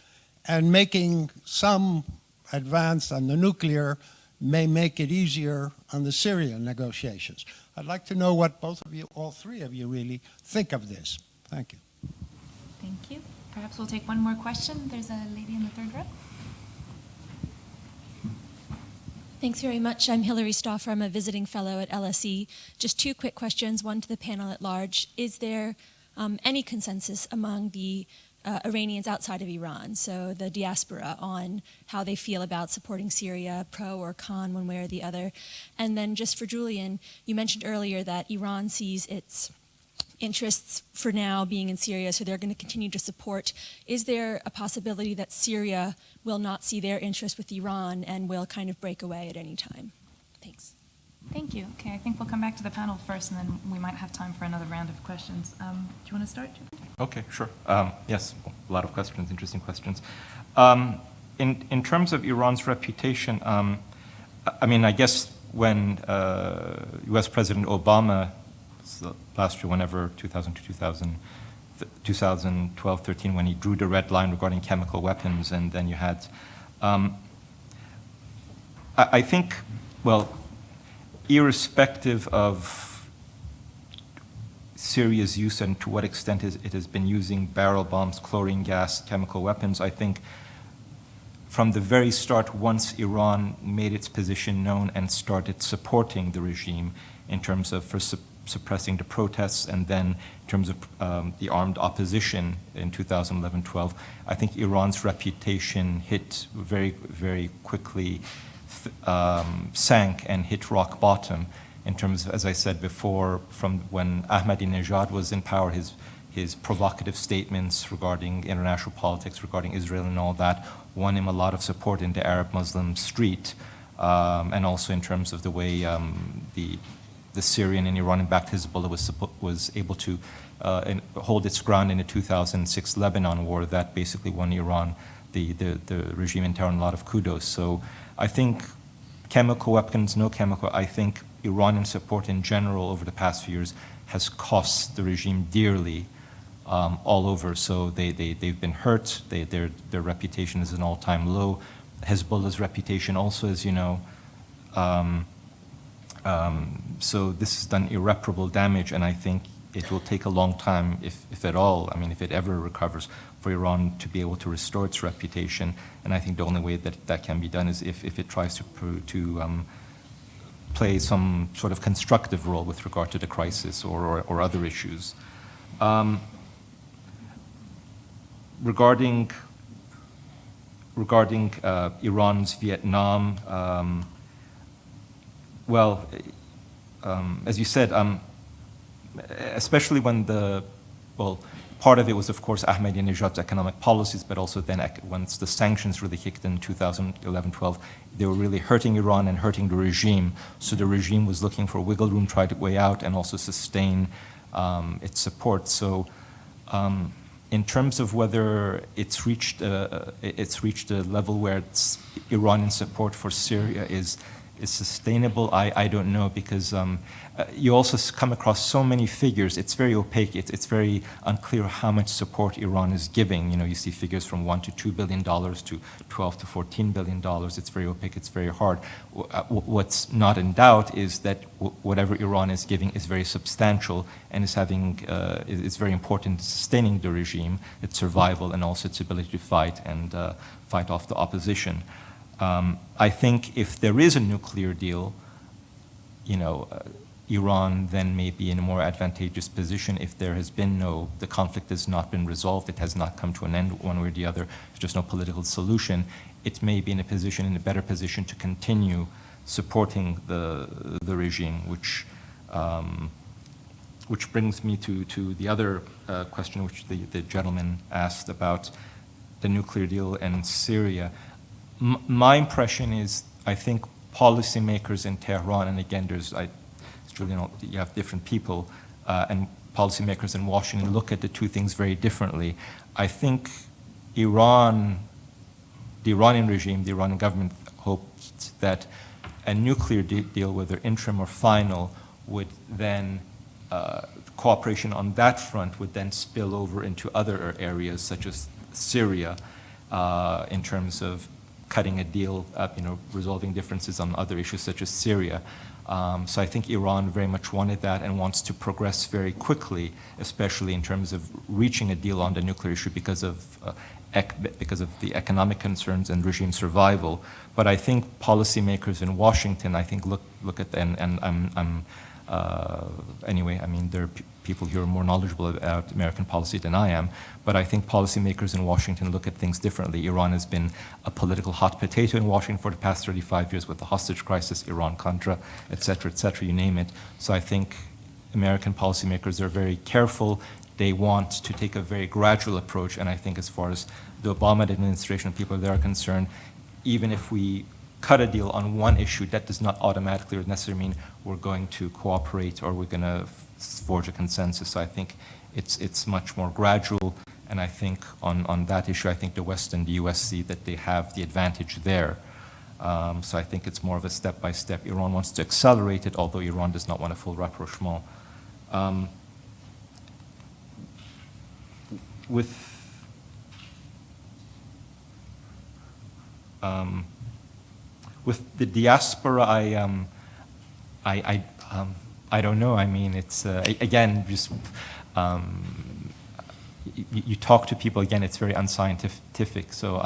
and making some advance on the nuclear may make it easier on the Syrian negotiations. I'd like to know what both of you, all three of you really think of this. Thank you. Thank you. Perhaps we'll take one more question. There's a lady in the third row. Thanks very much. I'm Hilary Stauffer. I'm a visiting fellow at LSE. Just two quick questions, one to the panel at large. Is there any consensus among the Iranians outside of Iran, so the diaspora, on how they feel about supporting Syria, pro or con, one way or the other? And then just for Julian, you mentioned earlier that Iran sees its interests for now being in Syria, so they're going to continue to support. Is there a possibility that Syria will not see their interest with Iran and will kind of break away at any time? Thanks. Thank you. Okay, I think we'll come back to the panel first, and then we might have time for another round of questions. Do you want to start, Jim? Okay, sure. Yes, a lot of questions, interesting questions. In terms of Iran's reputation, I mean, I guess when U.S. President Obama, last year, whenever, 2012, 13, when he drew the red line regarding chemical weapons, and then you had, I think well, irrespective of Syria's use and to what extent it has been using barrel bombs, chlorine gas, chemical weapons, I think from the very start, once Iran made its position known and started supporting the regime in terms of first suppressing the protests and then in terms of the armed opposition in 2011-12, I think Iran's reputation hit very quickly, sank and hit rock bottom in terms of, as I said before, from when Ahmadinejad was in power, his provocative statements regarding international politics, regarding Israel and all that, won him a lot of support in the Arab-Muslim street, and also in terms of the way the Syrian and Iranian-backed Hezbollah was able to hold its ground in the 2006 Lebanon war that basically won Iran, the regime in Tehran, a lot of kudos. So I think chemical weapons, no chemical, I think Iranian support in general over the past few years has cost the regime dearly all over. So they've been hurt, their reputation is an all-time low. Hezbollah's reputation also, as you know, so this has done irreparable damage, and I think it will take a long time, if at all, I mean, if it ever recovers, for Iran to be able to restore its reputation. And I think the only way that can be done is if it tries to play some sort of constructive role with regard to the crisis or other issues. Regarding Iran's Vietnam, well, as you said, especially when part of it was, of course, Ahmadinejad's economic policies, but also then once the sanctions really kicked in 2011-12, they were really hurting Iran and hurting the regime. So the regime was looking for wiggle room, try to way out, and also sustain its support. So in terms of whether it's reached a level where Iranian support for Syria is sustainable, I don't know, because you also come across so many figures. It's very opaque. It's very unclear how much support Iran is giving. You know, you see figures from $1 to $2 billion to $12 to $14 billion. It's very opaque. It's very hard. What's not in doubt is that whatever Iran is giving is very substantial and is very important in sustaining the regime, its survival, and also its ability to fight and fight off the opposition. I think if there is a nuclear deal, Iran then may be in a more advantageous position. If there has been the conflict has not been resolved, it has not come to an end one way or the other, there's just no political solution, it may be in a better position to continue supporting the regime, which brings me to the other question which the gentleman asked about the nuclear deal and Syria. My impression is, I think policymakers in Tehran, and again, you have different people, and policymakers in Washington look at the two things very differently. I think the Iranian regime, the Iranian government hoped that a nuclear deal, whether interim or final, would then, cooperation on that front would then spill over into other areas such as Syria, in terms of cutting a deal, resolving differences on other issues such as Syria. So I think Iran very much wanted that and wants to progress very quickly, especially in terms of reaching a deal on the nuclear issue because of the economic concerns and regime survival. But I think policymakers in Washington, I think, look at, anyway, I mean, there are people here who are more knowledgeable about American policy than I am, but I think policymakers in Washington look at things differently. Iran has been a political hot potato in Washington for the past 35 years with the hostage crisis, Iran-Contra, et cetera, you name it. So I think American policymakers are very careful. They want to take a very gradual approach, and I think as far as the Obama administration and people there are concerned, even if we cut a deal on one issue, that does not automatically or necessarily mean we're going to cooperate or we're going to forge a consensus. So I think it's much more gradual, and I think on that issue, I think the West and the US see that they have the advantage there. So I think it's more of a step-by-step. Iran wants to accelerate it, although Iran does not want a full rapprochement. With the diaspora, I don't know. I mean, it's again just you talk to people again. It's very unscientific. So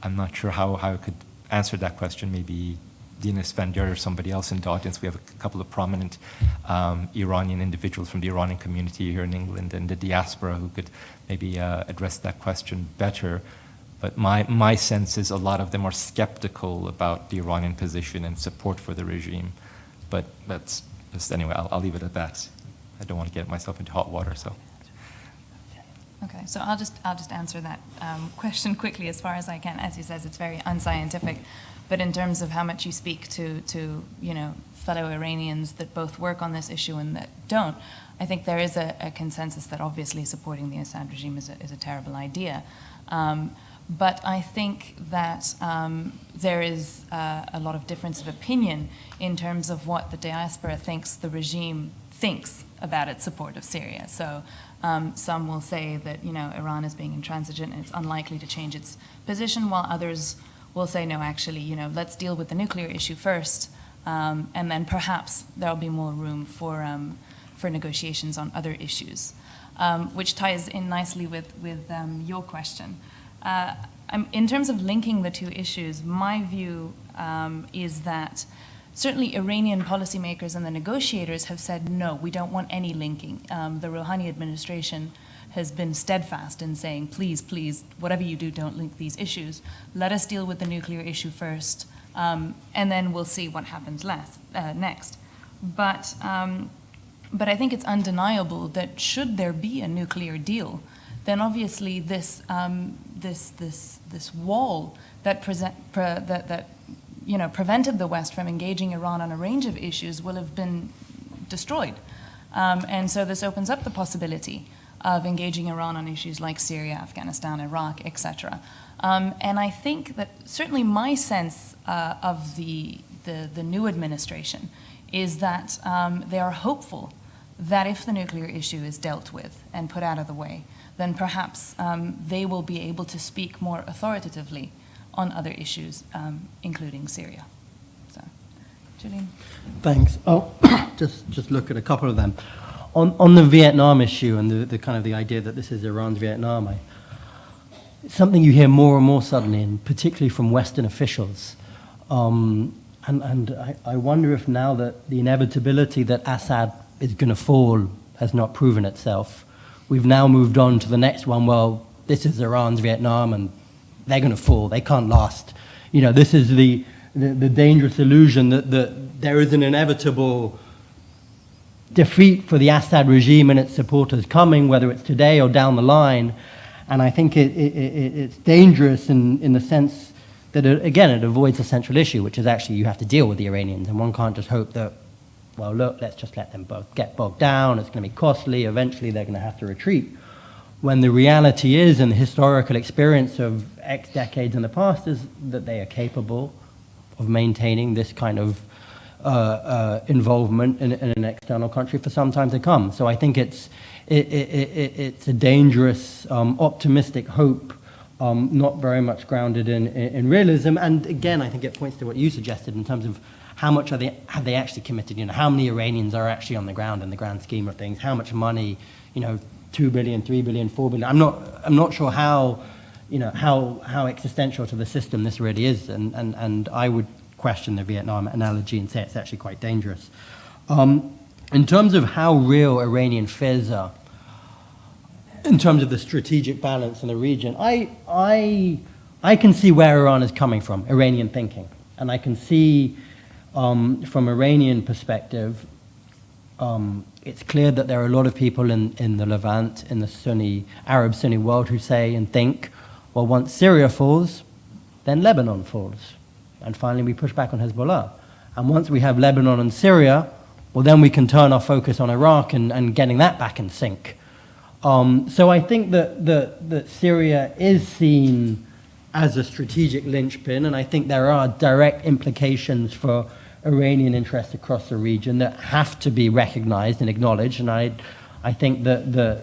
I'm not sure how I could answer that question. Maybe Dina Svendir or somebody else in the audience. We have a couple of prominent Iranian individuals from the Iranian community here in England and the diaspora who could maybe address that question better. But my sense is a lot of them are skeptical about the Iranian position and support for the regime. But that's just, anyway, I'll leave it at that. I don't want to get myself into hot water, so. Okay, so I'll just answer that question quickly as far as I can. As he says, it's very unscientific, but in terms of how much you speak to fellow Iranians that both work on this issue and that don't, I think there is a consensus that obviously supporting the Assad regime is a terrible idea. But I think that there is a lot of difference of opinion in terms of what the diaspora thinks the regime thinks about its support of Syria. So some will say that Iran is being intransigent and it's unlikely to change its position, while others will say, no, actually, let's deal with the nuclear issue first, and then perhaps there'll be more room for negotiations on other issues, which ties in nicely with your question. In terms of linking the two issues, my view is that certainly Iranian policymakers and the negotiators have said, no, we don't want any linking. The Rouhani administration has been steadfast in saying, please, please, whatever you do, don't link these issues. Let us deal with the nuclear issue first, and then we'll see what happens next. But I think it's undeniable that should there be a nuclear deal, then obviously this wall that prevented the West from engaging Iran on a range of issues will have been destroyed. And so this opens up the possibility of engaging Iran on issues like Syria, Afghanistan, Iraq, etc. And I think that certainly my sense of the new administration is that they are hopeful that if the nuclear issue is dealt with and put out of the way, then perhaps they will be able to speak more authoritatively on other issues, including Syria. So, Julian? Thanks. Oh, just look at a couple of them. On the Vietnam issue and the kind of the idea that this is Iran's Vietnam, it's something you hear more and more suddenly, and particularly from Western officials. And I wonder if now that the inevitability that Assad is going to fall has not proven itself, we've now moved on to the next one. Well, this is Iran's Vietnam, and they're going to fall. They can't last. This is the dangerous illusion that there is an inevitable defeat for the Assad regime and its supporters coming, whether it's today or down the line. And I think it's dangerous in the sense that, it avoids a central issue, which is actually you have to deal with the Iranians, and one can't just hope that, well, look, let's just let them both get bogged down, it's going to be costly, eventually they're going to have to retreat. When the reality is, and the historical experience of X decades in the past, is that they are capable of maintaining this kind of involvement in an external country for some time to come. So I think it's a dangerous, optimistic hope, not very much grounded in realism. And again, I think it points to what you suggested in terms of how much have they actually committed? How many Iranians are actually on the ground in the grand scheme of things? How much money? 2 billion, 3 billion, 4 billion. I'm not sure how existential to the system this really is, and I would question the Vietnam analogy and say it's actually quite dangerous. In terms of how real Iranian fears are, in terms of the strategic balance in the region, I can see where Iran is coming from, Iranian thinking, and I can see from Iranian perspective, it's clear that there are a lot of people in the Levant, in the Arab Sunni world, who say and think, well, once Syria falls, then Lebanon falls. And finally, we push back on Hezbollah. And once we have Lebanon and Syria, well, then we can turn our focus on Iraq and getting that back in sync. So I think that Syria is seen as a strategic linchpin, and I think there are direct implications for Iranian interests across the region that have to be recognized and acknowledged. And I think that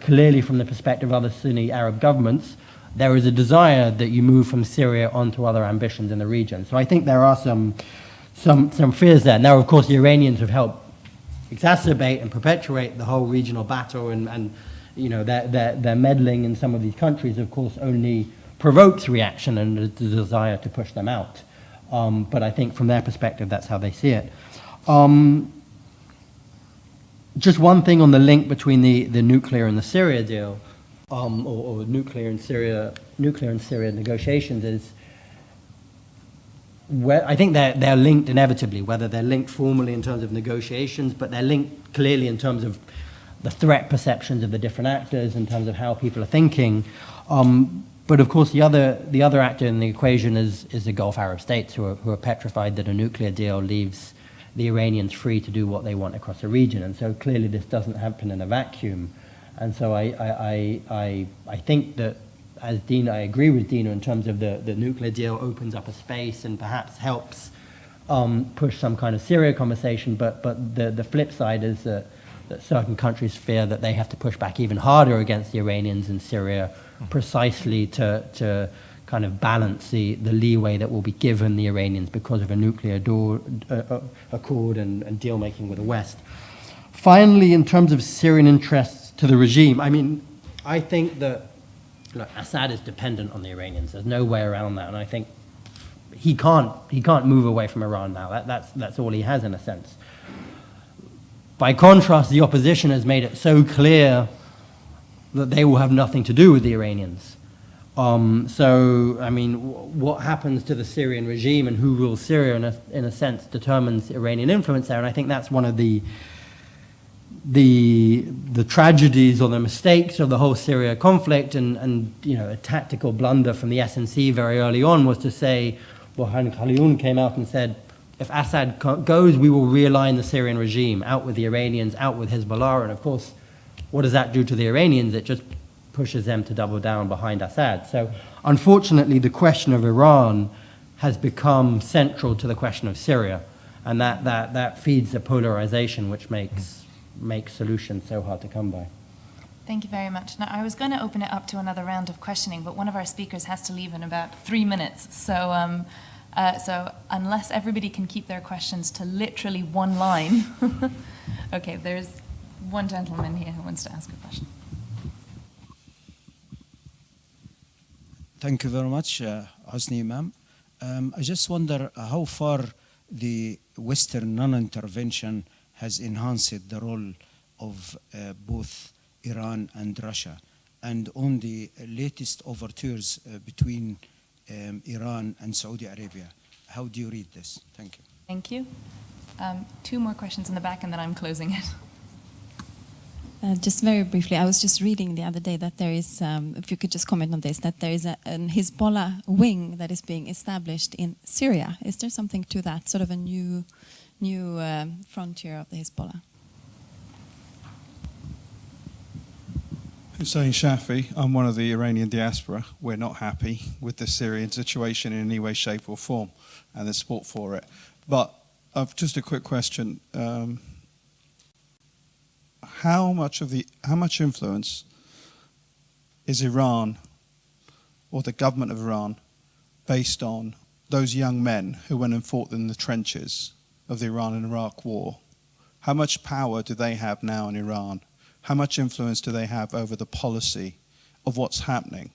clearly from the perspective of other Sunni Arab governments, there is a desire that you move from Syria onto other ambitions in the region. So I think there are some fears there. Now, of course, the Iranians have helped exacerbate and perpetuate the whole regional battle, and you know, their meddling in some of these countries, of course, only provokes reaction and the desire to push them out. But I think from their perspective, that's how they see it. Just one thing on the link between the nuclear and the Syria deal, or nuclear and Syria negotiations, is where I think they're linked inevitably, whether they're linked formally in terms of negotiations, but they're linked clearly in terms of the threat perceptions of the different actors, in terms of how people are thinking. But of course, the other actor in the equation is the Gulf Arab states, who are petrified that a nuclear deal leaves the Iranians free to do what they want across the region. And so clearly this doesn't happen in a vacuum. And so I think that, as Dina, I agree with Dina in terms of the nuclear deal opens up a space and perhaps helps push some kind of Syria conversation. But the flip side is that certain countries fear that they have to push back even harder against the Iranians in Syria, precisely to kind of balance the leeway that will be given the Iranians because of a nuclear accord and deal-making with the West. Finally, in terms of Syrian interests to the regime, I mean, I think that, look, Assad is dependent on the Iranians. There's no way around that, and I think he can't move away from Iran now. That's all he has, in a sense. By contrast, the opposition has made it so clear that they will have nothing to do with the Iranians. So, I mean, what happens to the Syrian regime and who rules Syria, in a sense, determines Iranian influence there. And I think that's one of the tragedies or the mistakes of the whole Syria conflict. And you know, a tactical blunder from the SNC very early on was to say, Burhan Khaliun came out and said, if Assad goes, we will realign the Syrian regime, out with the Iranians, out with Hezbollah. And of course, what does that do to the Iranians? It just pushes them to double down behind Assad. So unfortunately, the question of Iran has become central to the question of Syria. And that feeds the polarization, which makes solutions so hard to come by. Thank you very much. Now, I was going to open it up to another round of questioning, but one of our speakers has to leave in about 3 minutes. So unless everybody can keep their questions to literally one line. Okay, there's one gentleman here who wants to ask a question. Thank you very much, Hosni Imam. I just wonder how far the Western non-intervention has enhanced the role of both Iran and Russia, and on the latest overtures between Iran and Saudi Arabia. How do you read this? Thank you. Thank you. 2 more questions in the back, and then I'm closing it. Just very briefly, I was just reading the other day that there is, if you could just comment on this, that there is an Hezbollah wing that is being established in Syria. Is there something to that, sort of a new frontier of the Hezbollah? Hussein Shafi, I'm one of the Iranian diaspora. We're not happy with the Syrian situation in any way, shape or form, and the support for it. But just a quick question. How much influence is Iran or the government of Iran based on those young men who went and fought in the trenches of the Iran and Iraq war? How much power do they have now in Iran? How much influence do they have over the policy of what's happening?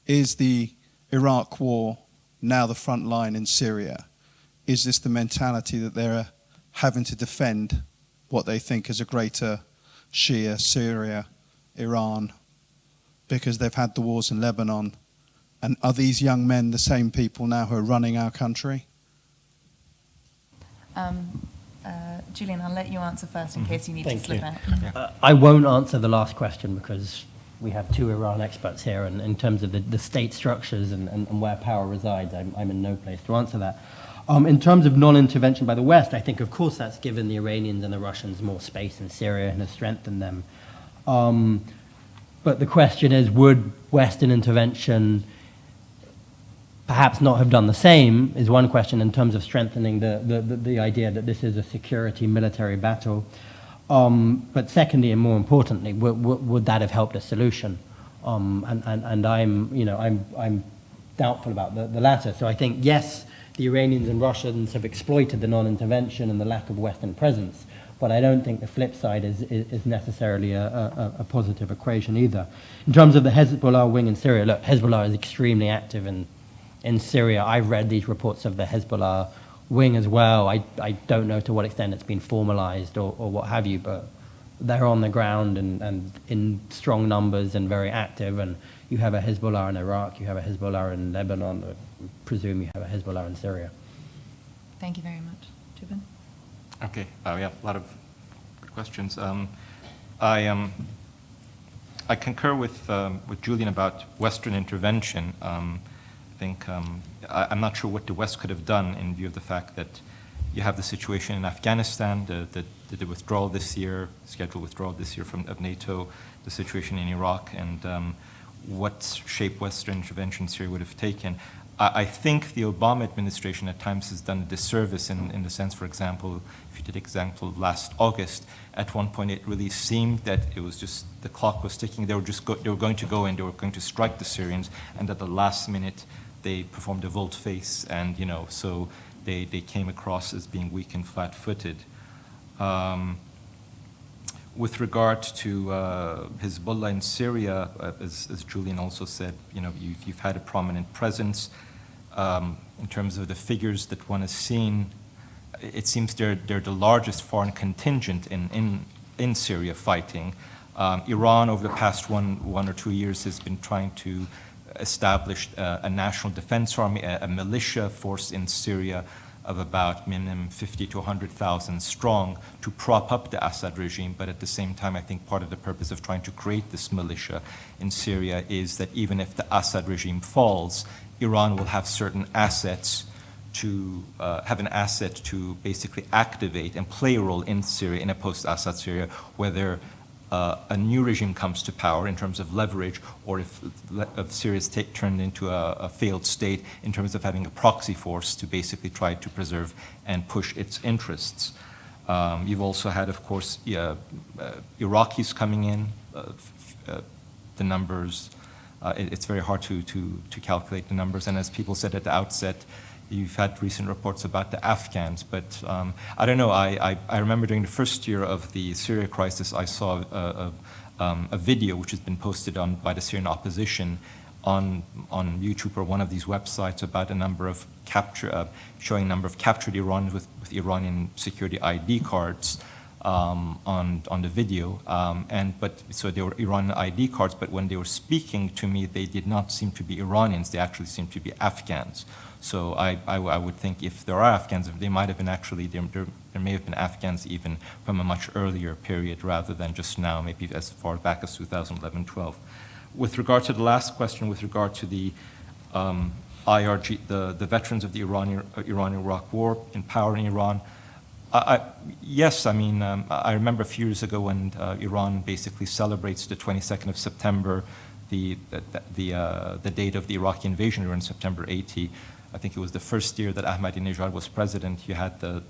Is the Iraq war now the front line in Syria? Is this the mentality that they're having to defend what they think is a greater Shia, Syria, Iran, because they've had the wars in Lebanon? And are these young men the same people now who are running our country? Julian, I'll let you answer first in case you need to slip out. I won't answer the last question because we have 2 Iran experts here, and in terms of the state structures and where power resides, I'm in no place to answer that. In terms of non-intervention by the West, I think, of course, that's given the Iranians and the Russians more space in Syria and has strengthened them. But the question is, would Western intervention perhaps not have done the same, is one question in terms of strengthening the idea that this is a security military battle. But secondly, and more importantly, would that have helped a solution? And I'm doubtful about the latter. So I think, yes, the Iranians and Russians have exploited the non-intervention and the lack of Western presence, but I don't think the flip side is necessarily a positive equation either. In terms of the Hezbollah wing in Syria, look, Hezbollah is extremely active in Syria. I've read these reports of the Hezbollah wing as well. I don't know to what extent it's been formalized or what have you, but they're on the ground and in strong numbers and very active. And you have a Hezbollah in Iraq, you have a Hezbollah in Lebanon, I presume you have a Hezbollah in Syria. Thank you very much. Jubin? Okay, yeah, a lot of good questions. I concur with Julian about Western intervention. I think I'm not sure what the West could have done in view of the fact that you have the situation in Afghanistan, the withdrawal this year, scheduled withdrawal this year of NATO, the situation in Iraq, and what shape Western intervention in Syria would have taken. I think the Obama administration at times has done a disservice in the sense, for example, if you take example last August, at one point it really seemed that it was just the clock was ticking. They were going to go in, they were going to strike the Syrians, and at the last minute they performed a volte-face, and so they came across as being weak and flat-footed. With regard to Hezbollah in Syria, as Julian also said, you've had a prominent presence. In terms of the figures that one has seen, it seems they're the largest foreign contingent in Syria fighting. Iran, over the past one or 2 years, has been trying to establish a national defense army, a militia force in Syria of about minimum 50 to 100,000 strong to prop up the Assad regime. But at the same time, I think part of the purpose of trying to create this militia in Syria is that even if the Assad regime falls, Iran will have certain assets to have an asset to basically activate and play a role in Syria, in a post-Assad Syria, whether a new regime comes to power in terms of leverage, or if Syria is turned into a failed state in terms of having a proxy force to basically try to preserve and push its interests. You've also had, of course, Iraqis coming in. The numbers, it's very hard to calculate the numbers. And as people said at the outset, you've had recent reports about the Afghans, but I don't know. I remember during the first year of the Syria crisis, I saw a video which has been posted by the Syrian opposition on YouTube or one of these websites about a number of showing a number of captured Iranians with Iranian security ID cards on the video. So they were Iranian ID cards, but when they were speaking to me, they did not seem to be Iranians. They actually seemed to be Afghans. So I would think if there are Afghans, they might have been actually, there may have been Afghans even from a much earlier period rather than just now, maybe as far back as 2011-12. With regard to the last question, with regard to the IRG, the veterans of the Iran-Iraq War in power in Iran, yes, I mean, I remember a few years ago when Iran basically celebrates the 22nd of September, the date of the Iraqi invasion in September 80. I think it was the first year that Ahmadinejad was president. You had the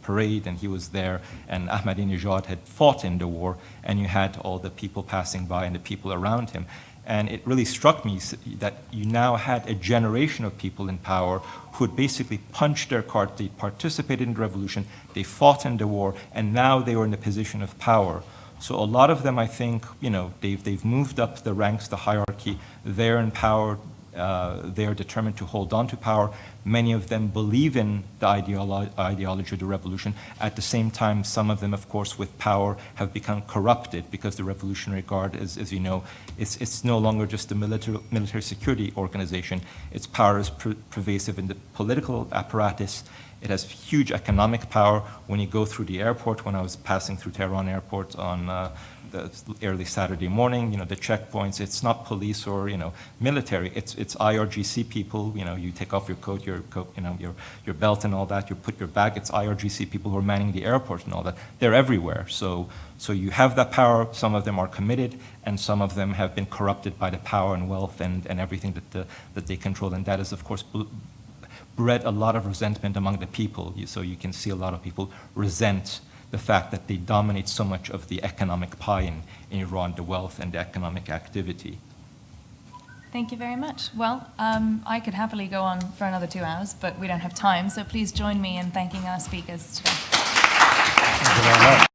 parade, and he was there, and Ahmadinejad had fought in the war, and you had all the people passing by and the people around him. And it really struck me that you now had a generation of people in power who had basically punched their card. They participated in the revolution, they fought in the war, and now they were in a position of power. So a lot of them, I think, they've moved up the ranks, the hierarchy. They're in power. They're determined to hold on to power. Many of them believe in the ideology of the revolution. At the same time, some of them, of course, with power have become corrupted because the Revolutionary Guard, as you know, it's no longer just a military security organization. Its power is pervasive in the political apparatus. It has huge economic power. When you go through the airport, when I was passing through Tehran airport on the early Saturday morning, the checkpoints, it's not police or, military. It's IRGC people. You take off your coat, your belt and all that. You put your bag. It's IRGC people who are manning the airport and all that. They're everywhere. So you have that power. Some of them are committed, and some of them have been corrupted by the power and wealth and everything that they control. And that is, of course, bred a lot of resentment among the people. So you can see a lot of people resent the fact that they dominate so much of the economic pie in Iran, the wealth and the economic activity. Thank you very much. Well, I could happily go on for another 2 hours, but we don't have time, so please join me in thanking our speakers today. Thank you very much.